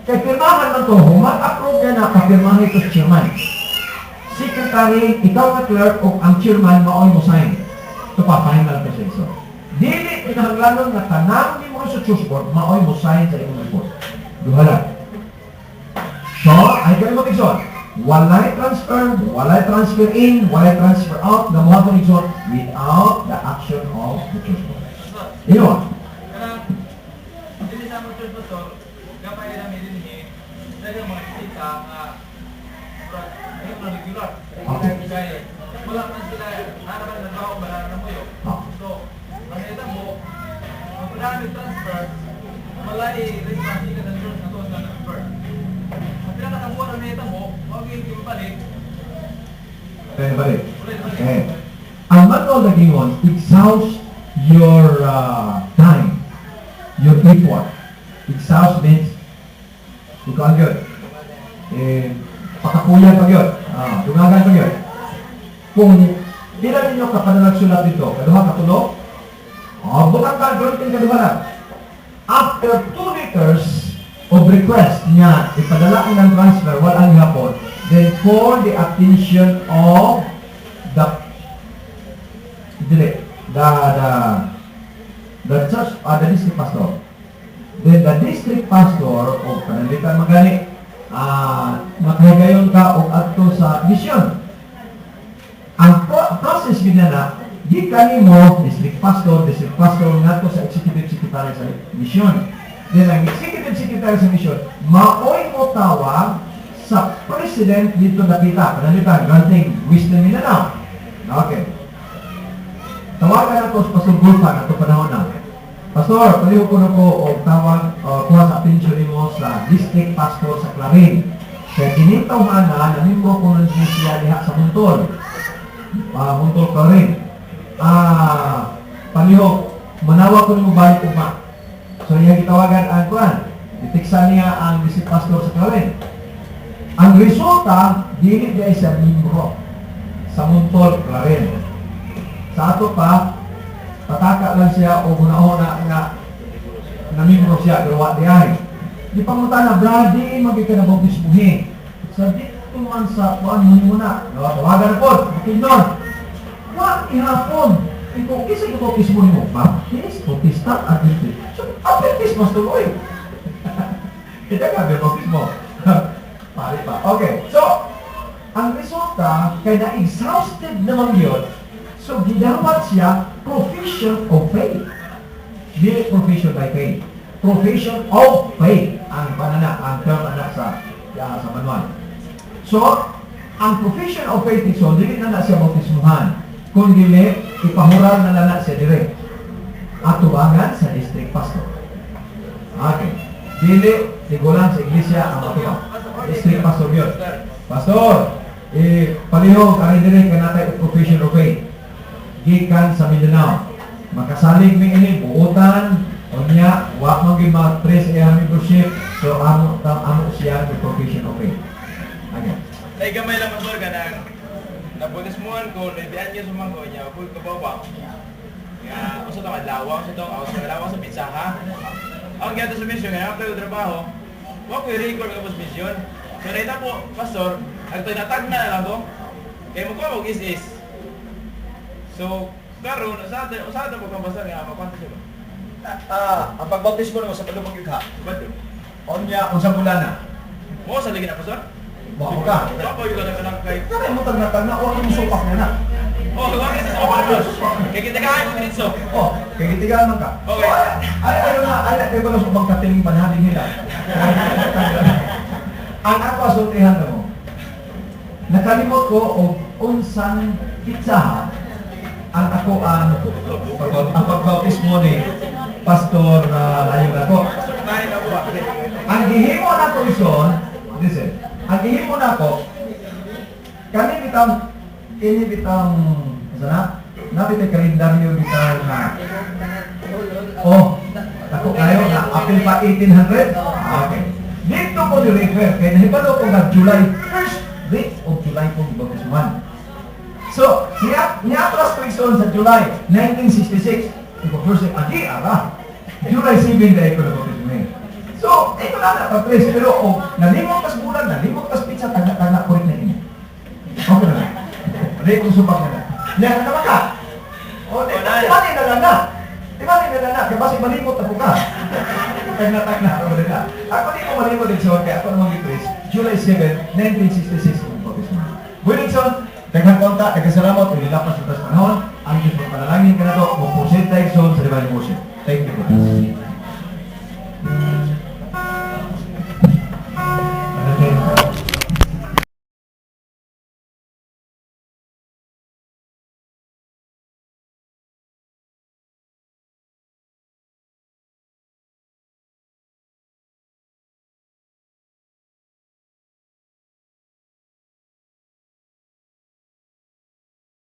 Kaya pirmahan man to, mag-approve niya na kapirmahan ito chairman. Secretary, ikaw na clerk o ang chairman maoy mo sign. Ito pa, final procedure. Dili, pinahanglanon na tanang ni mo sa church board, maoy mo sign sa inyong report. Duha lang. So, ay kayo mag-exon. Walay transfer in, walay transfer out, na mga mag-exon without the action of the church board. Ino? Dili sa mga church pastor, kapay na may dinhi, dahil mga kita nga regular. Okay. Wala man sila, naraman na tao, wala na mo yun. So, ang ito mo, ang pinamit transfer, malay responsi ka ng church na to sa transfer. Ang pinakatabuan ang ito mo, huwag yung balik. Balik. Okay. Ang manual na gingon, exhaust your time, your effort. Exhaust means, ikaw ang yun. Pakapuyan pag yun. Dungagan pag yun. Kung di na ninyo kapanalagsulat dito, kaduha katulog, butang ka, gano'n din kaduha lang. After 2 letters of request niya, ipadala ng transfer, walang hapon, then for the attention of the church, the district pastor. Then the district pastor, o panalitan magani, makahigayon ka o adto sa mission. Ang process gina na, di kanimo district pastor nga to sa executive secretary sa mission. Then ang executive secretary sa mission, maoy mo tawag sa president dito nakita. Panalitan, granting wisdom nila na. Okay. Tawagan ako sa Pastor Gulpan ato panahon na. Pastor, paliw ko na ko o tawag kuha sa atensyon mo sa district pastor sa Clarin. Kaya ginitaw na namimbo ko ng siya diha sa Muntol. Muntol Clarin. Paliw, manawa ko mo balik uma. So yung gitawagan ang kuhan. Itiksa niya ang district pastor sa Clarin. Ang resulta, dili niya isa membro sa Muntol Clarin. Sa ato pa, pataka lang siya o muna-una nga namimro siya, pero wak diay. Di pa mo na, brady, magkikanabogis buhi. Sa dito man sa kuan mo muna. Tawagan po, makinon. Wak ihapon. Ikaw, kisa ibogis mo mo ba? Yes, protestant adventist. So, adventist mas tuloy. Kita ka, ibogis mo. Pari pa. Okay, so, ang resulta, kaya na-exhausted naman yun. So, gidawat siya profession of faith. Di profession by faith. Profession of faith. Ang panana, ang term anak sa manual. So, ang profession of faith is so, dili na siya bautismuhan. kung dili, ipahural na lana siya direct. Atubangan sa district pastor. Okay. Dili, tigulan sa iglesia ang atubang. District pastor yun. Pastor, palihog, ang direct ka natin profession of faith. Gikan sa Mindanao. Makasalig mi ini, buutan, o niya, wak mo mag-press membership, so amo siya the profession of faith. Okay. Ay gamay lang pastor ka na nabutis mo ko, naibian niya sumangko niya, full kabawa. Nga, usa to adlaw, usa to adlaw sa pizza ha. Ang ganda sa mission nga ako trabaho. Wa ko i-record ang mission. So naita po, pastor, agto natag na lang ko. Kay mo ko is. So, karon usada mo kang pastor nga makwento siya ba? Ang pagbautismo naman sa palubang yugha. Bato. Onya, unsang bulana? Mo sa lagi na pastor? Bako ka. Wa pa yung kanang kay. Kaya mo tag-natag na, huwag mo supak na na. Oh, wa kasi sa pastor. Kay kita kaay mo dito. Oh, kaya kitigaan man ka. Okay. Ayaw na, kayo ba na subang katiling panhaling nila? Ang ako asultihan na mo, nakalimot ko o unsang pitsahan ang ako ang pagbautismo ni Pastor Layo na ko. Nay na ba? Ang gihimo na ko ison, listen, ang gihimo na ko, ini bitang, sana, napit kalendaryo bitang na, ako kayo na, apil pa 1800? Okay. Dito ko ni-refer, kaya nahipalo ko na July 1st, week of July po, bautismuhan. So, niatras ko ison sa July 1966. Iko first agi ara. July 7 dahil ko na bautismuhan. So, ito na pa-place. Pero, nalimot kas bulan, nalimot kas pizza, tanga-tanga ko rin na ini. Okay na. Hindi kong subak na na. Yan naman ka. Timali na lang na. Timali na lang na. Kaya basi malimot ako ka. Tagna-tagna ako rin na. Ako di ko malimot din siya. Kaya ako naman i-place. July 7, 1966 kong bautismuhan. Williamson, daghang konta, daghang salamat, ulilapas sa panahon, ang Diyos mo panalangin ka na to, mag-proceed tayo sa divine worship. Thank you.